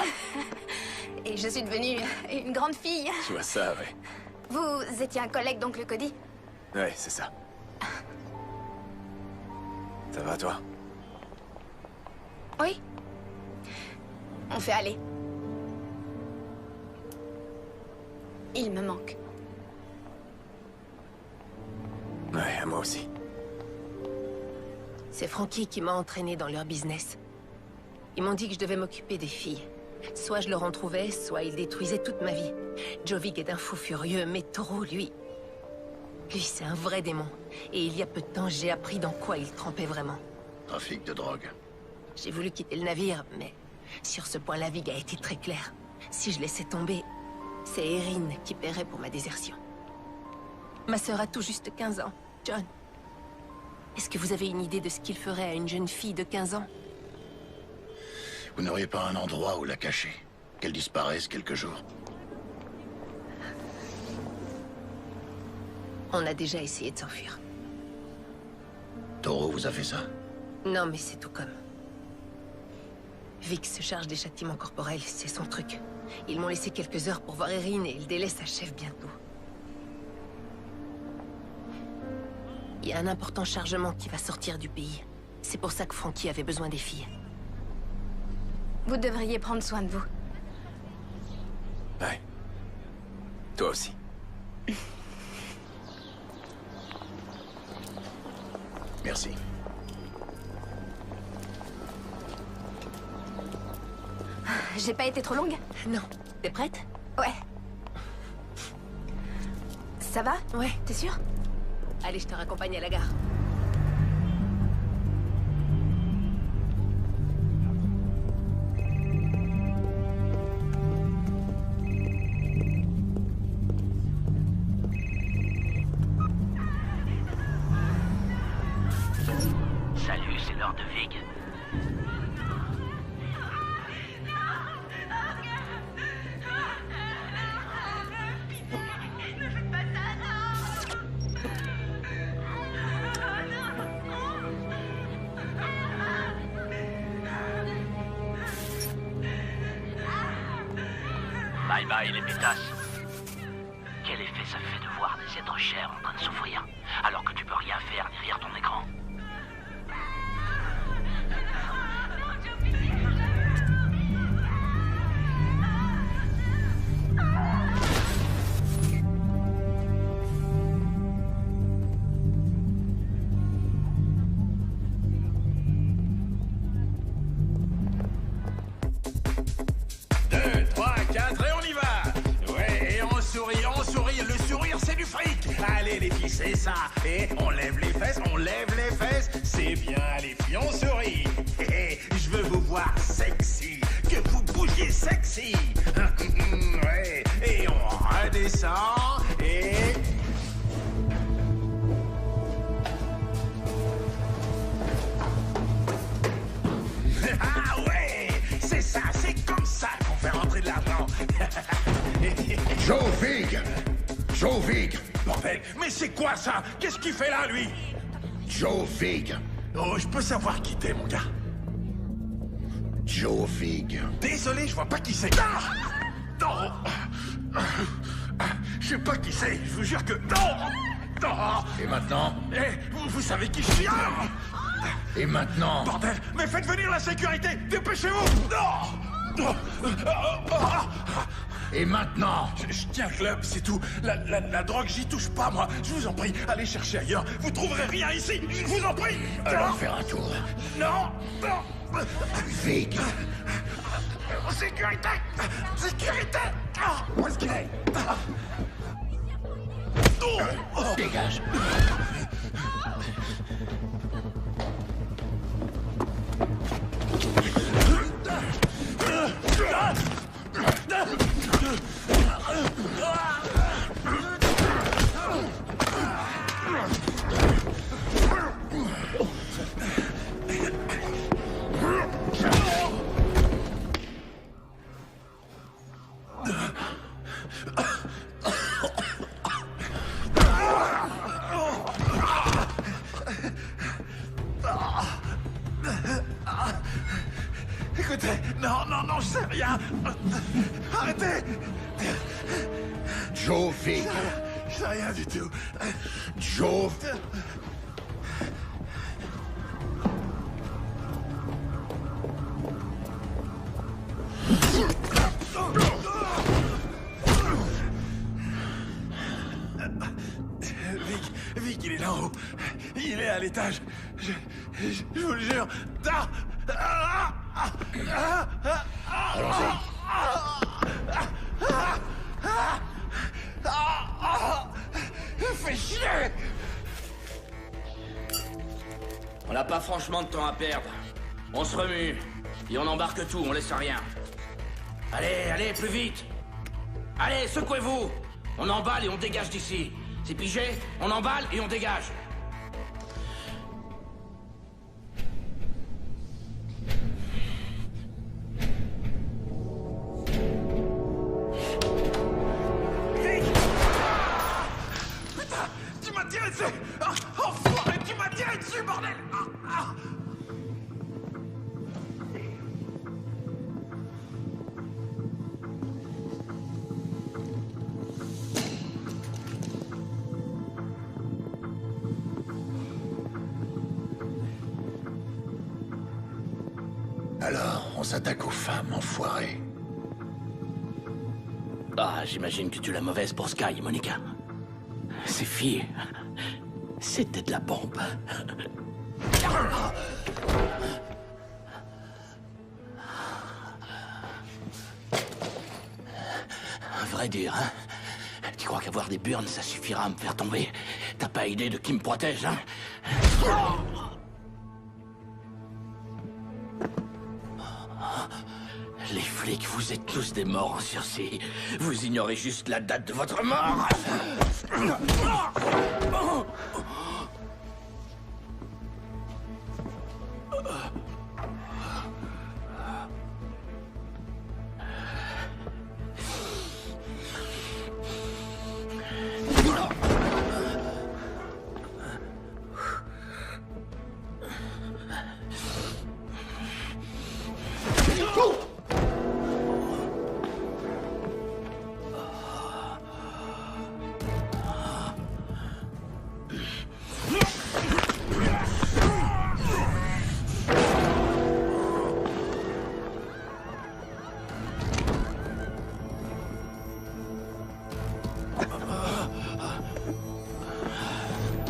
Et je suis devenue une grande fille. Tu vois ça, ouais. Vous étiez un collègue d'oncle Cody? Ouais, c'est ça. Ça va, toi? Oui. On fait aller. Il me manque. Ouais, à moi aussi. C'est Frankie qui m'a entraîné dans leur business. Ils m'ont dit que je devais m'occuper des filles. Soit je leur en trouvais, soit ils détruisaient toute ma vie. Jovic est un fou furieux, mais Toro, lui, c'est un vrai démon. Et il y a peu de temps, j'ai appris dans quoi il trempait vraiment. Trafic de drogue. J'ai voulu quitter le navire, mais sur ce point, la Vig a été très claire. Si je laissais tomber, c'est Erin qui paierait pour ma désertion. Ma sœur a tout juste 15 ans. John, est-ce que vous avez une idée de ce qu'il ferait à une jeune fille de 15 ans? Vous n'auriez pas un endroit où la cacher? Qu'elle disparaisse quelques jours? On a déjà essayé de s'enfuir. Toro vous a fait ça? Non, mais c'est tout comme. Vic se charge des châtiments corporels, c'est son truc. Ils m'ont laissé quelques heures pour voir Erin et le délai s'achève bientôt. Il y a un important chargement qui va sortir du pays. C'est pour ça que Frankie avait besoin des filles. Vous devriez prendre soin de vous. Ouais. Toi aussi. Merci. J'ai pas été trop longue? Non. T'es prête? Ouais. Ça va? Ouais. T'es sûre? Allez, je te raccompagne à la gare. Salut, c'est l'heure de Vig. Bye bye les pétasses. Quel effet ça fait de voir des êtres chers en train de souffrir, alors que tu peux rien faire derrière ton écran? C'est ça. Et on lève les fesses, c'est bien les filles, on sourit. Je veux vous voir sexy, que vous bougiez sexy. Ouais. Et on redescend, et... Ah ouais, c'est ça, c'est comme ça qu'on fait rentrer de l'argent. Jovic! Jovic! Bordel, mais c'est quoi ça? Qu'est-ce qu'il fait là, lui? Jovic! Oh, je peux savoir qui t'es, mon gars. Jovic. Désolé, je vois pas qui c'est. Ah! Non! Je sais pas qui c'est, je vous jure que... Non! Non! Et maintenant? Eh, vous savez qui je suis? Et maintenant? Bordel, mais faites venir la sécurité! Dépêchez-vous! Non! Et maintenant? Je tiens le club, c'est tout. La drogue, j'y touche pas, moi. Je vous en prie, allez chercher ailleurs. Vous trouverez rien ici, je vous en prie. Allons faire un tour. Non, non. Vic. Sécurité! Sécurité! Où est-ce qu'il est? Dégage. Écoutez, non, je sais rien. Arrêtez! Jovic. Je sais rien du tout. Joe. est là en haut. Il est à l'étage. Je vous le jure. Allons-y. Fais chier! On n'a pas franchement de temps à perdre. On se remue. Et on embarque tout, on laisse rien. Allez, allez, plus vite! Allez, secouez-vous! On emballe et on dégage d'ici. C'est pigé? On emballe et on dégage. Tu m'as tiré dessus! Enfoiré, tu m'as tiré dessus, bordel! Alors, on s'attaque aux femmes, enfoirés. Ah, j'imagine que tu l'as mauvaise pour Sky, Monica. Ces filles, c'était de la bombe. Un vrai dur, hein? Tu crois qu'avoir des burnes, ça suffira à me faire tomber? T'as pas idée de qui me protège, hein? Les flics, vous êtes tous des morts en sursis. Vous ignorez juste la date de votre mort.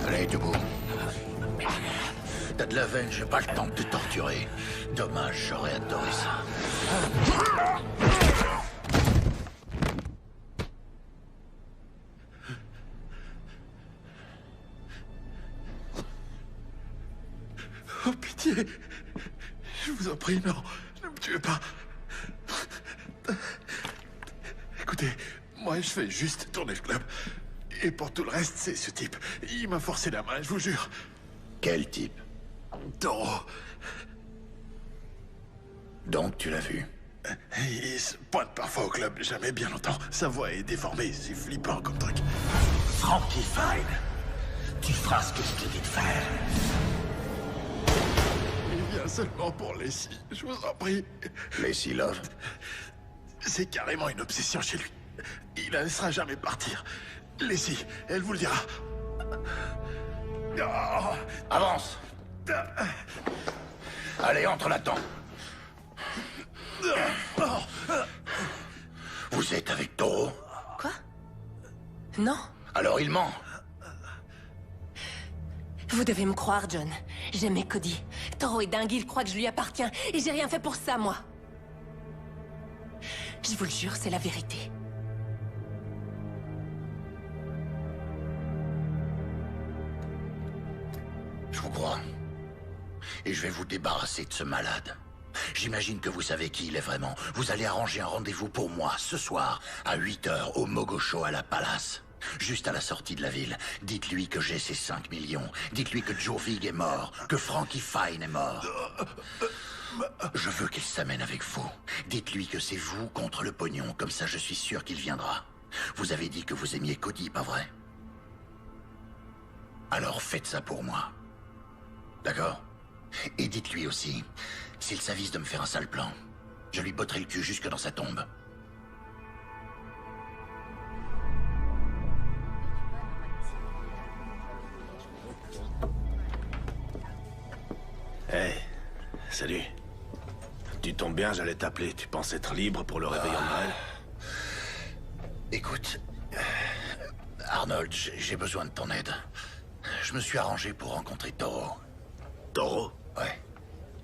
Allez, debout. T'as de la veine, j'ai pas le temps de te torturer. Dommage, j'aurais adoré ça. Oh, pitié! Je vous en prie, non, ne me tuez pas. Écoutez, moi je fais juste tourner le club. Et pour tout le reste, c'est ce type. Il m'a forcé la main, je vous jure. Quel type? Toro. Donc, tu l'as vu? Il se pointe parfois au club, jamais bien longtemps. Sa voix est déformée, c'est flippant comme truc. Frankie Fine, tu feras ce que je te dis de faire. Il vient seulement pour Leslie, je vous en prie. Leslie Love? C'est carrément une obsession chez lui. Il la laissera jamais partir. Leslie, elle vous le dira. Oh, avance. Allez, entre là-dedans. Vous êtes avec Toro? Quoi? Non. Alors il ment. Vous devez me croire, John. J'aimais Cody. Toro est dingue, il croit que je lui appartiens. Et j'ai rien fait pour ça, moi. Je vous le jure, c'est la vérité. Je vous crois. Et je vais vous débarrasser de ce malade. J'imagine que vous savez qui il est vraiment. Vous allez arranger un rendez-vous pour moi, ce soir, à 8h, au Mogocho à la Palace. Juste à la sortie de la ville. Dites-lui que j'ai ces 5 millions. Dites-lui que Joe Vig est mort, que Frankie Fine est mort. Je veux qu'il s'amène avec vous. Dites-lui que c'est vous contre le pognon, comme ça je suis sûr qu'il viendra. Vous avez dit que vous aimiez Cody, pas vrai? Alors faites ça pour moi. D'accord? Et dites-lui aussi, s'il s'avise de me faire un sale plan, je lui botterai le cul jusque dans sa tombe. Hey, salut. Tu tombes bien, j'allais t'appeler. Tu penses être libre pour le réveillon de Noël? Écoute, Arnold, j'ai besoin de ton aide. je me suis arrangé pour rencontrer Toro. Toro? Ouais.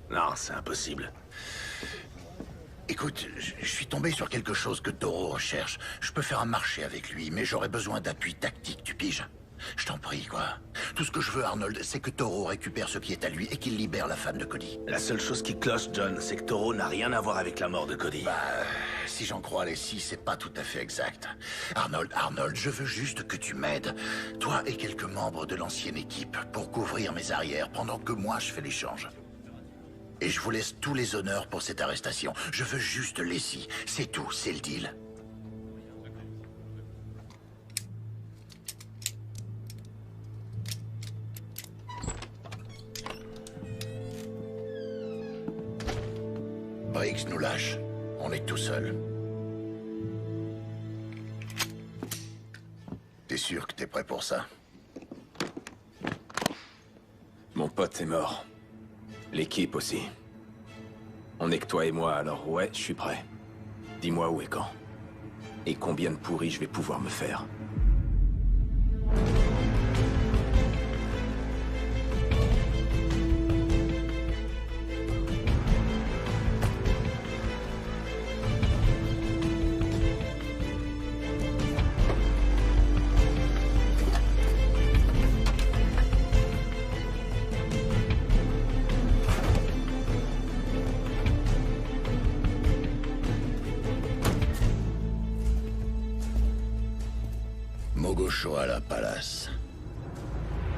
Non, c'est impossible. Écoute, je suis tombé sur quelque chose que Toro recherche. Je peux faire un marché avec lui, mais j'aurais besoin d'appui tactique, tu piges? Je t'en prie, quoi. Tout ce que je veux, Arnold, c'est que Toro récupère ce qui est à lui et qu'il libère la femme de Cody. La seule chose qui cloche, John, c'est que Toro n'a rien à voir avec la mort de Cody. Bah, si j'en crois les six, c'est pas tout à fait exact. Arnold, je veux juste que tu m'aides, toi et quelques membres de l'ancienne équipe, pour couvrir mes arrières pendant que moi je fais l'échange. Et je vous laisse tous les honneurs pour cette arrestation. Je veux juste Leslie. C'est tout, c'est le deal. Briggs nous lâche. On est tout seul. T'es sûr que t'es prêt pour ça? Mon pote est mort. L'équipe aussi. On n'est que toi et moi, alors ouais, je suis prêt. Dis-moi où et quand. Et combien de pourris je vais pouvoir me faire. Mogoshoala Palace.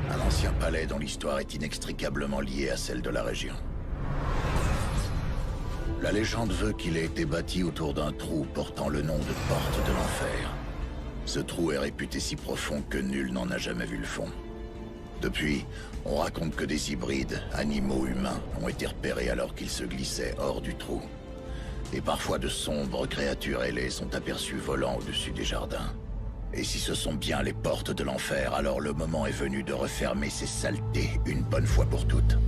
Un ancien palais dont l'histoire est inextricablement liée à celle de la région. La légende veut qu'il ait été bâti autour d'un trou portant le nom de Porte de l'Enfer. Ce trou est réputé si profond que nul n'en a jamais vu le fond. Depuis, on raconte que des hybrides, animaux humains, ont été repérés alors qu'ils se glissaient hors du trou. Et parfois de sombres créatures ailées sont aperçues volant au-dessus des jardins. Et si ce sont bien les portes de l'enfer, alors le moment est venu de refermer ces saletés une bonne fois pour toutes.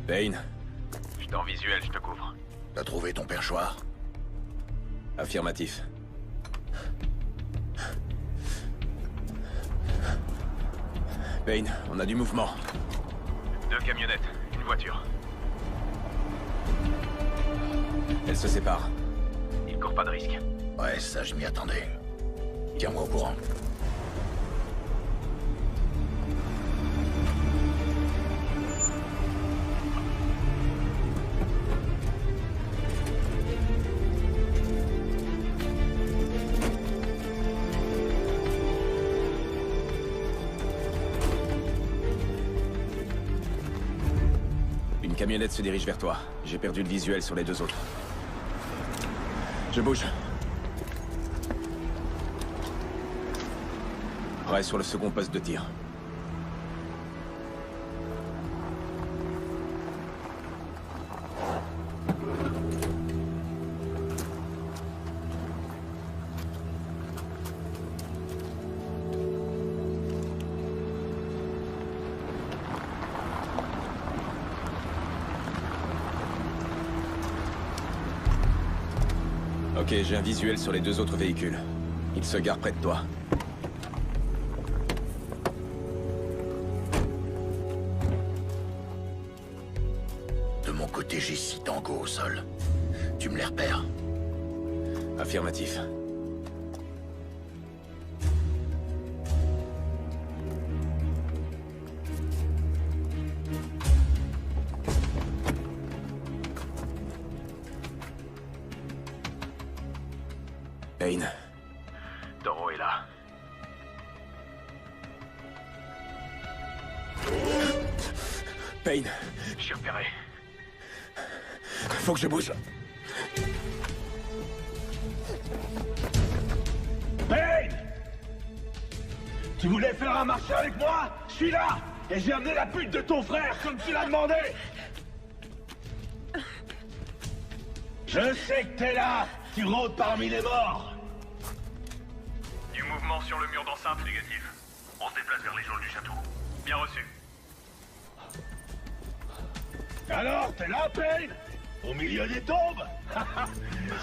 Payne. Je suis en visuel, je te couvre. T'as trouvé ton perchoir? Affirmatif. Payne, on a du mouvement. 2 camionnettes, une voiture. Elles se séparent. Il court pas de risque. Ouais, ça je m'y attendais. Tiens-moi au courant. Une camionnette se dirige vers toi. J'ai perdu le visuel sur les 2 autres. Je bouge. Reste sur le second poste de tir. Ok, j'ai un visuel sur les 2 autres véhicules. Ils se garent près de toi. côté Jessie Tango au sol. Tu me les repères? Affirmatif. Payne. Toro est là. Payne. Je suis repéré. Faut que je bouge. Payne! Tu voulais faire un marché avec moi? Je suis là! Et j'ai amené la pute de ton frère, comme tu l'as demandé! Je sais que t'es là! Tu rôdes parmi les morts! Du mouvement sur le mur d'enceinte négatif. On se déplace vers les geôles du château. Bien reçu. Alors, t'es là, Payne? Au milieu des tombes?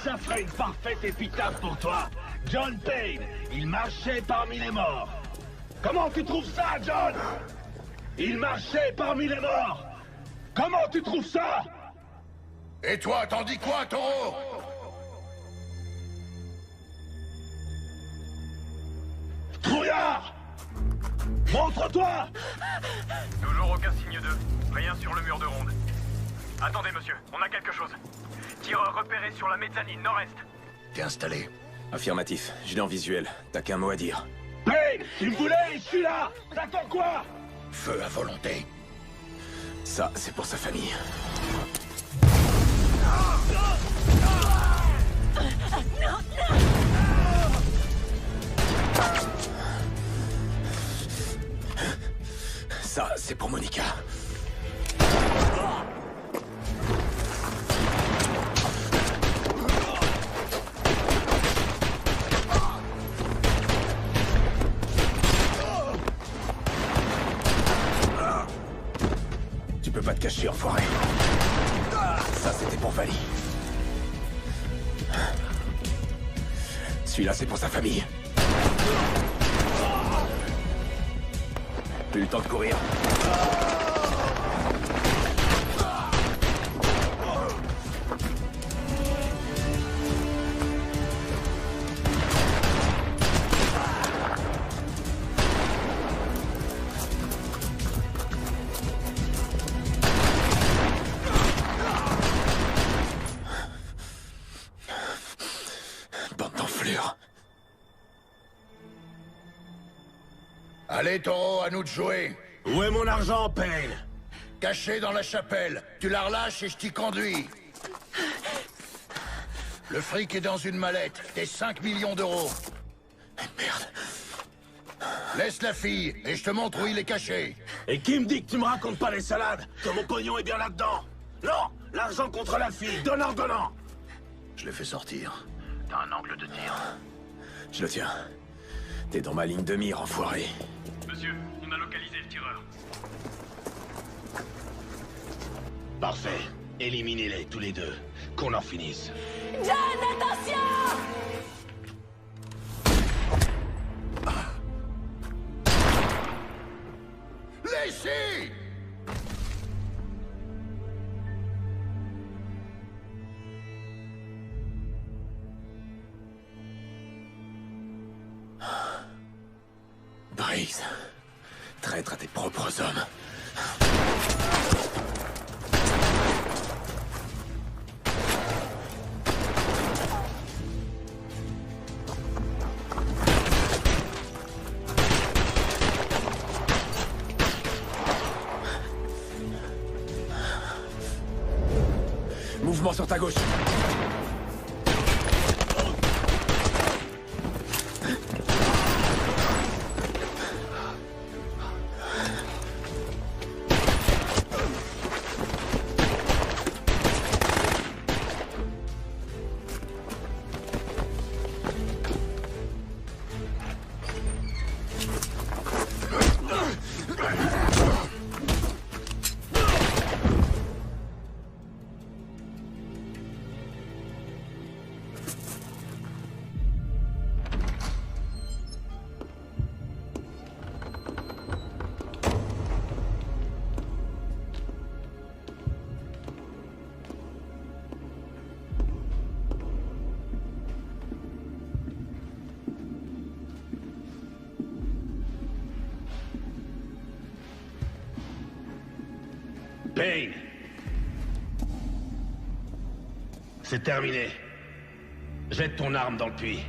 Ça ferait une parfaite épitaphe pour toi. John Payne, il marchait parmi les morts. Comment tu trouves ça, John? Il marchait parmi les morts. Comment tu trouves ça? Et toi, t'en dis quoi, Toro? Trouillard! Montre-toi! Toujours aucun signe d'eux. Rien sur le mur de ronde. Attendez, monsieur, on a quelque chose. Tireur repéré sur la mezzanine nord-est. T'es installé? Affirmatif. Je l'ai en visuel. T'as qu'un mot à dire. Payne, tu me voulais, je suis là! T'attends quoi? Feu à volonté. Ça, c'est pour sa famille. Ça, c'est pour Monica. Tu peux pas te cacher, enfoiré. Ça, c'était pour Vali. Celui-là, c'est pour sa famille. Plus le temps de courir. Bande d'enflures. Allez, Toro, à nous de jouer. Où est mon argent, Payne? Caché dans la chapelle. Tu la relâches et je t'y conduis. Le fric est dans une mallette. Tes 5 millions d'euros. Merde. Laisse la fille et je te montre où il est caché. Et qui me dit que tu me racontes pas les salades? Que mon pognon est bien là-dedans? Non! L'argent contre la fille, donnant! Je l'ai fait sortir. T'as un angle de tir. Je le tiens. T'es dans ma ligne de mire, enfoiré. Monsieur, on a localisé le tireur. Parfait. Éliminez-les tous les deux. Qu'on en finisse. John, attention! Laissez! Briggs. Traître à tes propres hommes. Mouvement sur ta gauche. Payne. C'est terminé. Jette ton arme dans le puits.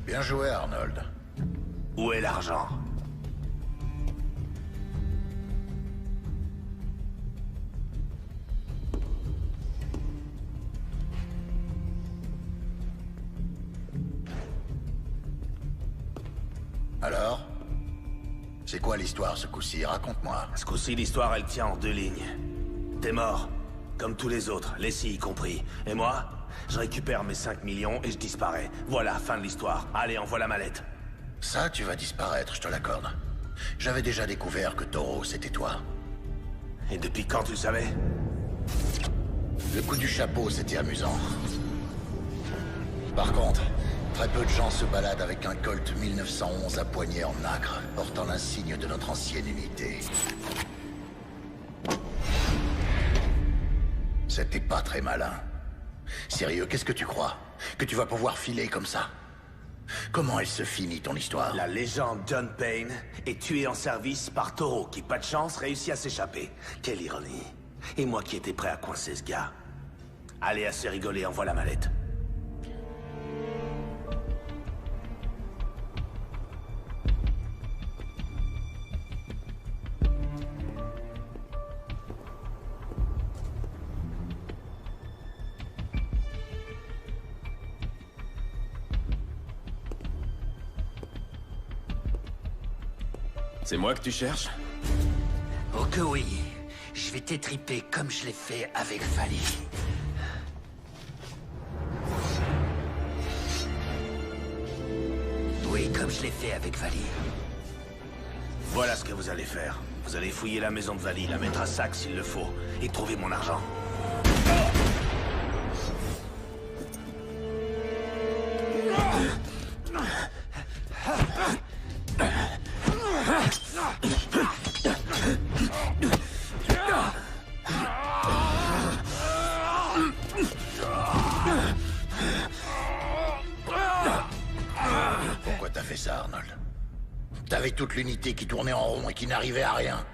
Bien joué, Arnold. Où est l'argent? Alors? C'est quoi l'histoire ce coup-ci? Raconte-moi. Ce coup-ci, l'histoire, elle tient en 2 lignes. T'es mort. Comme tous les autres, Leslie y compris. Et moi, je récupère mes 5 millions et je disparais. Voilà, fin de l'histoire. Allez, envoie la mallette. Ça, tu vas disparaître, je te l'accorde. J'avais déjà découvert que Toro, c'était toi. Et depuis quand tu le savais? Le coup du chapeau, c'était amusant. Par contre, très peu de gens se baladent avec un Colt 1911 à poignée en nacre, portant l'insigne de notre ancienne unité. C'était pas très malin. Sérieux, qu'est-ce que tu crois? Que tu vas pouvoir filer comme ça? Comment elle se finit, ton histoire? La légende John Payne est tué en service par Toro, qui, pas de chance, réussit à s'échapper. Quelle ironie. Et moi qui étais prêt à coincer ce gars. Allez, assez rigolé, envoie la mallette. C'est moi que tu cherches? Oh que oui. Je vais t'étriper comme je l'ai fait avec Vali. Oui, comme je l'ai fait avec Vali. Voilà ce que vous allez faire. Vous allez fouiller la maison de Vali, la mettre à sac s'il le faut, et trouver mon argent. Pourquoi t'as fait ça, Arnold? T'avais toute l'unité qui tournait en rond et qui n'arrivait à rien.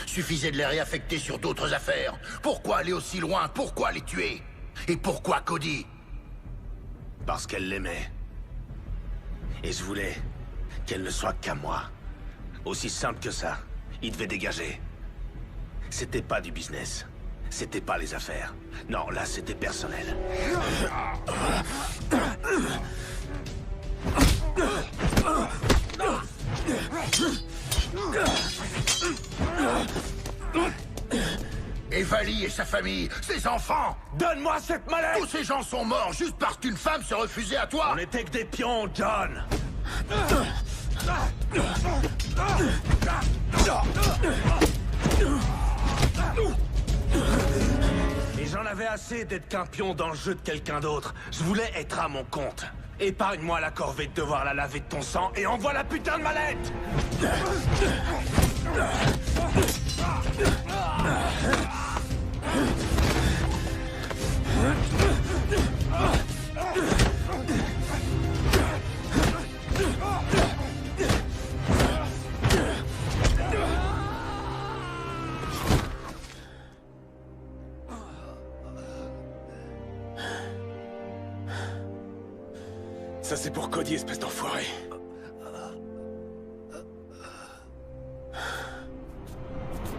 Suffisait de les réaffecter sur d'autres affaires. Pourquoi aller aussi loin? Pourquoi les tuer? Et pourquoi Cody? Parce qu'elle l'aimait. Et je voulais qu'elle ne soit qu'à moi. Aussi simple que ça. Il devait dégager. C'était pas du business. C'était pas les affaires. Non, là, c'était personnel. Et Vali et sa famille, ses enfants! Donne-moi cette mallette! Tous ces gens sont morts juste parce qu'une femme se refusait à toi! On n'était que des pions, John! Et j'en avais assez d'être qu'un pion dans le jeu de quelqu'un d'autre. Je voulais être à mon compte. Épargne-moi la corvée de devoir la laver de ton sang et envoie la putain de mallette! Ça c'est pour Cody, espèce d'enfoiré.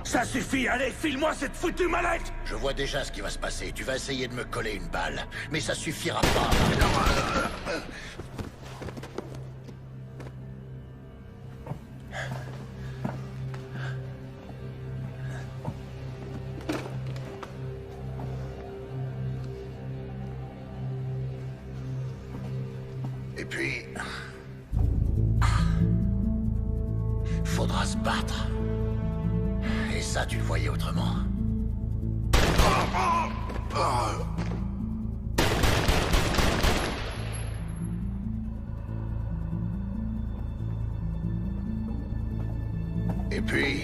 Ça suffit, allez, file-moi cette foutue mallette! Je vois déjà ce qui va se passer. Tu vas essayer de me coller une balle. Mais ça suffira pas. Et puis... faudra se battre. Et ça, tu le voyais autrement. Et puis...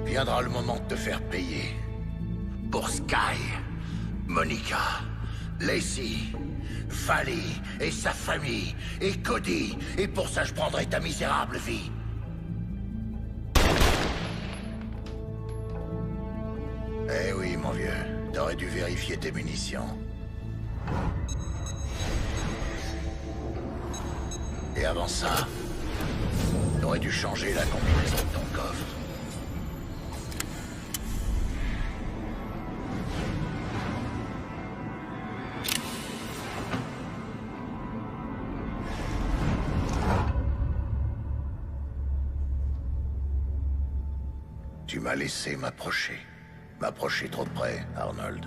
viendra le moment de te faire payer. Pour Sky. Monica, Lacey, Valley et sa famille, et Cody, et pour ça je prendrai ta misérable vie. Eh oui, mon vieux, t'aurais dû vérifier tes munitions. Et avant ça, t'aurais dû changer la combinaison de ton coffre. Tu m'as laissé m'approcher. M'approcher trop près, Arnold.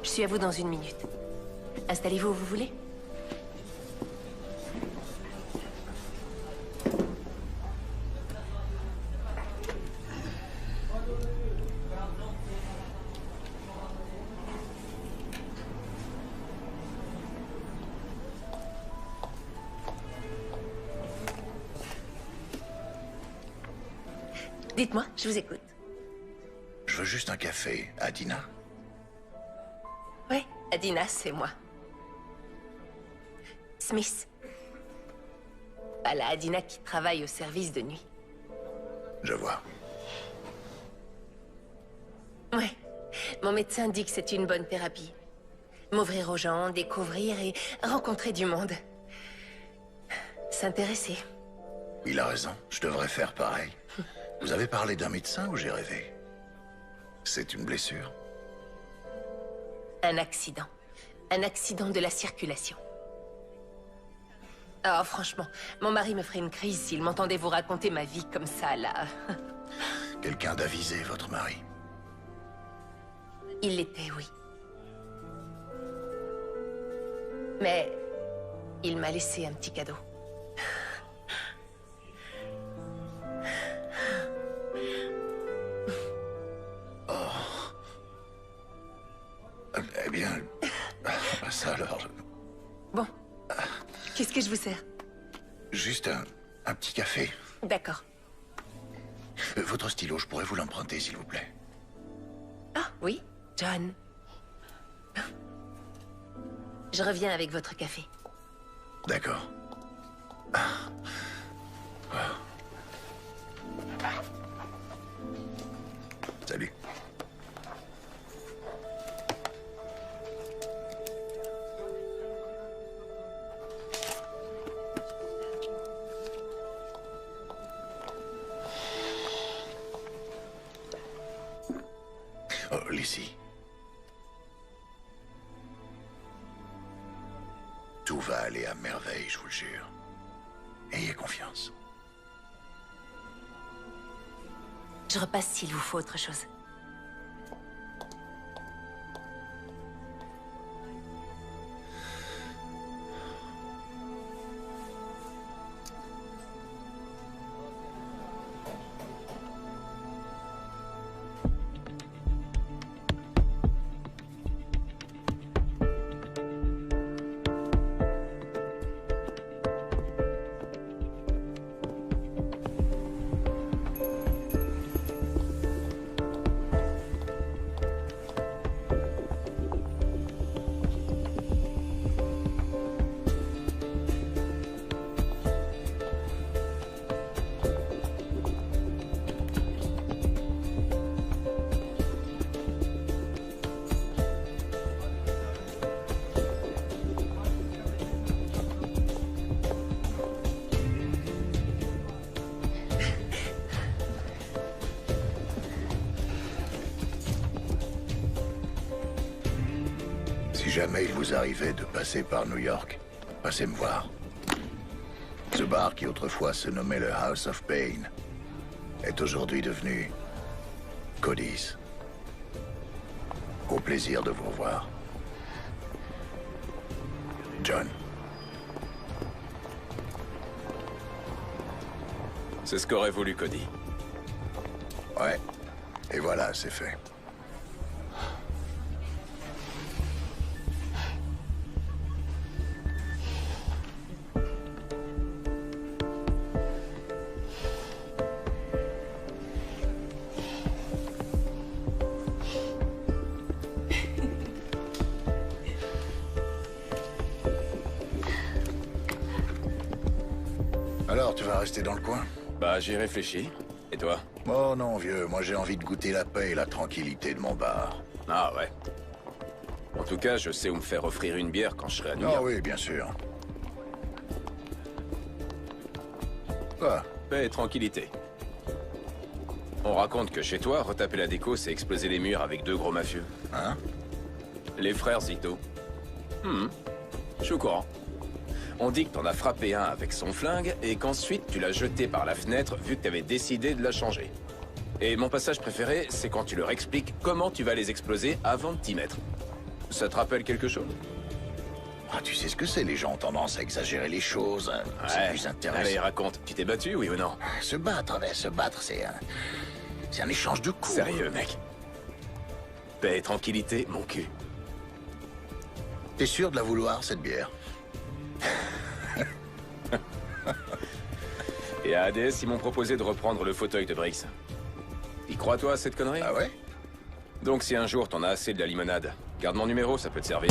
Je suis à vous dans 1 minute. Installez-vous où vous voulez. Dites-moi, je vous écoute. Je veux juste un café, Adina. Ouais, Adina, c'est moi. Smith. Pas la Adina qui travaille au service de nuit. Je vois. Ouais. Mon médecin dit que c'est une bonne thérapie. M'ouvrir aux gens, découvrir et rencontrer du monde. S'intéresser. Il a raison, je devrais faire pareil. Vous avez parlé d'un médecin ou j'ai rêvé? C'est une blessure? Un accident. Un accident de la circulation. Oh, franchement, mon mari me ferait une crise s'il m'entendait vous raconter ma vie comme ça, là. Quelqu'un d'avisé, votre mari? Il l'était, oui. Mais il m'a laissé un petit cadeau. Eh bien, ça alors... Bon, qu'est-ce que je vous sers? Juste un petit café. D'accord. Votre stylo, je pourrais vous l'emprunter, s'il vous plaît. Ah, oui, John. Je reviens avec votre café. D'accord. Salut. Oh, Lizzie. Tout va aller à merveille, je vous le jure. Ayez confiance. Je repasse s'il vous faut autre chose. Si jamais il vous arrivait de passer par New York, passez me voir. Ce bar qui autrefois se nommait le House of Pain est aujourd'hui devenu Cody's. Au plaisir de vous revoir. John. C'est ce qu'aurait voulu Cody. Ouais. Et voilà, c'est fait. Alors, tu vas rester dans le coin? Bah, j'y réfléchis. Et toi? Oh non, vieux, moi j'ai envie de goûter la paix et la tranquillité de mon bar. Ah ouais. En tout cas, je sais où me faire offrir une bière quand je serai à New York. Ah oui, bien sûr. Quoi? Paix et tranquillité. On raconte que chez toi, retaper la déco, c'est exploser les murs avec 2 gros mafieux. Hein? Les frères Zito. Je suis au courant. On dit que t'en as frappé un avec son flingue et qu'ensuite tu l'as jeté par la fenêtre vu que t'avais décidé de la changer. Et mon passage préféré, c'est quand tu leur expliques comment tu vas les exploser avant de t'y mettre. Ça te rappelle quelque chose? Ah, tu sais ce que c'est, les gens ont tendance à exagérer les choses. C'est plus intéressant. Allez, raconte. Tu t'es battu, oui ou non? Se battre, c'est un échange de coups. Sérieux, mec. Paix et tranquillité, mon cul. T'es sûr de la vouloir, cette bière? Et à ADS, ils m'ont proposé de reprendre le fauteuil de Briggs. Y crois-toi à cette connerie? Ah ouais? Donc si un jour t'en as assez de la limonade, garde mon numéro, ça peut te servir.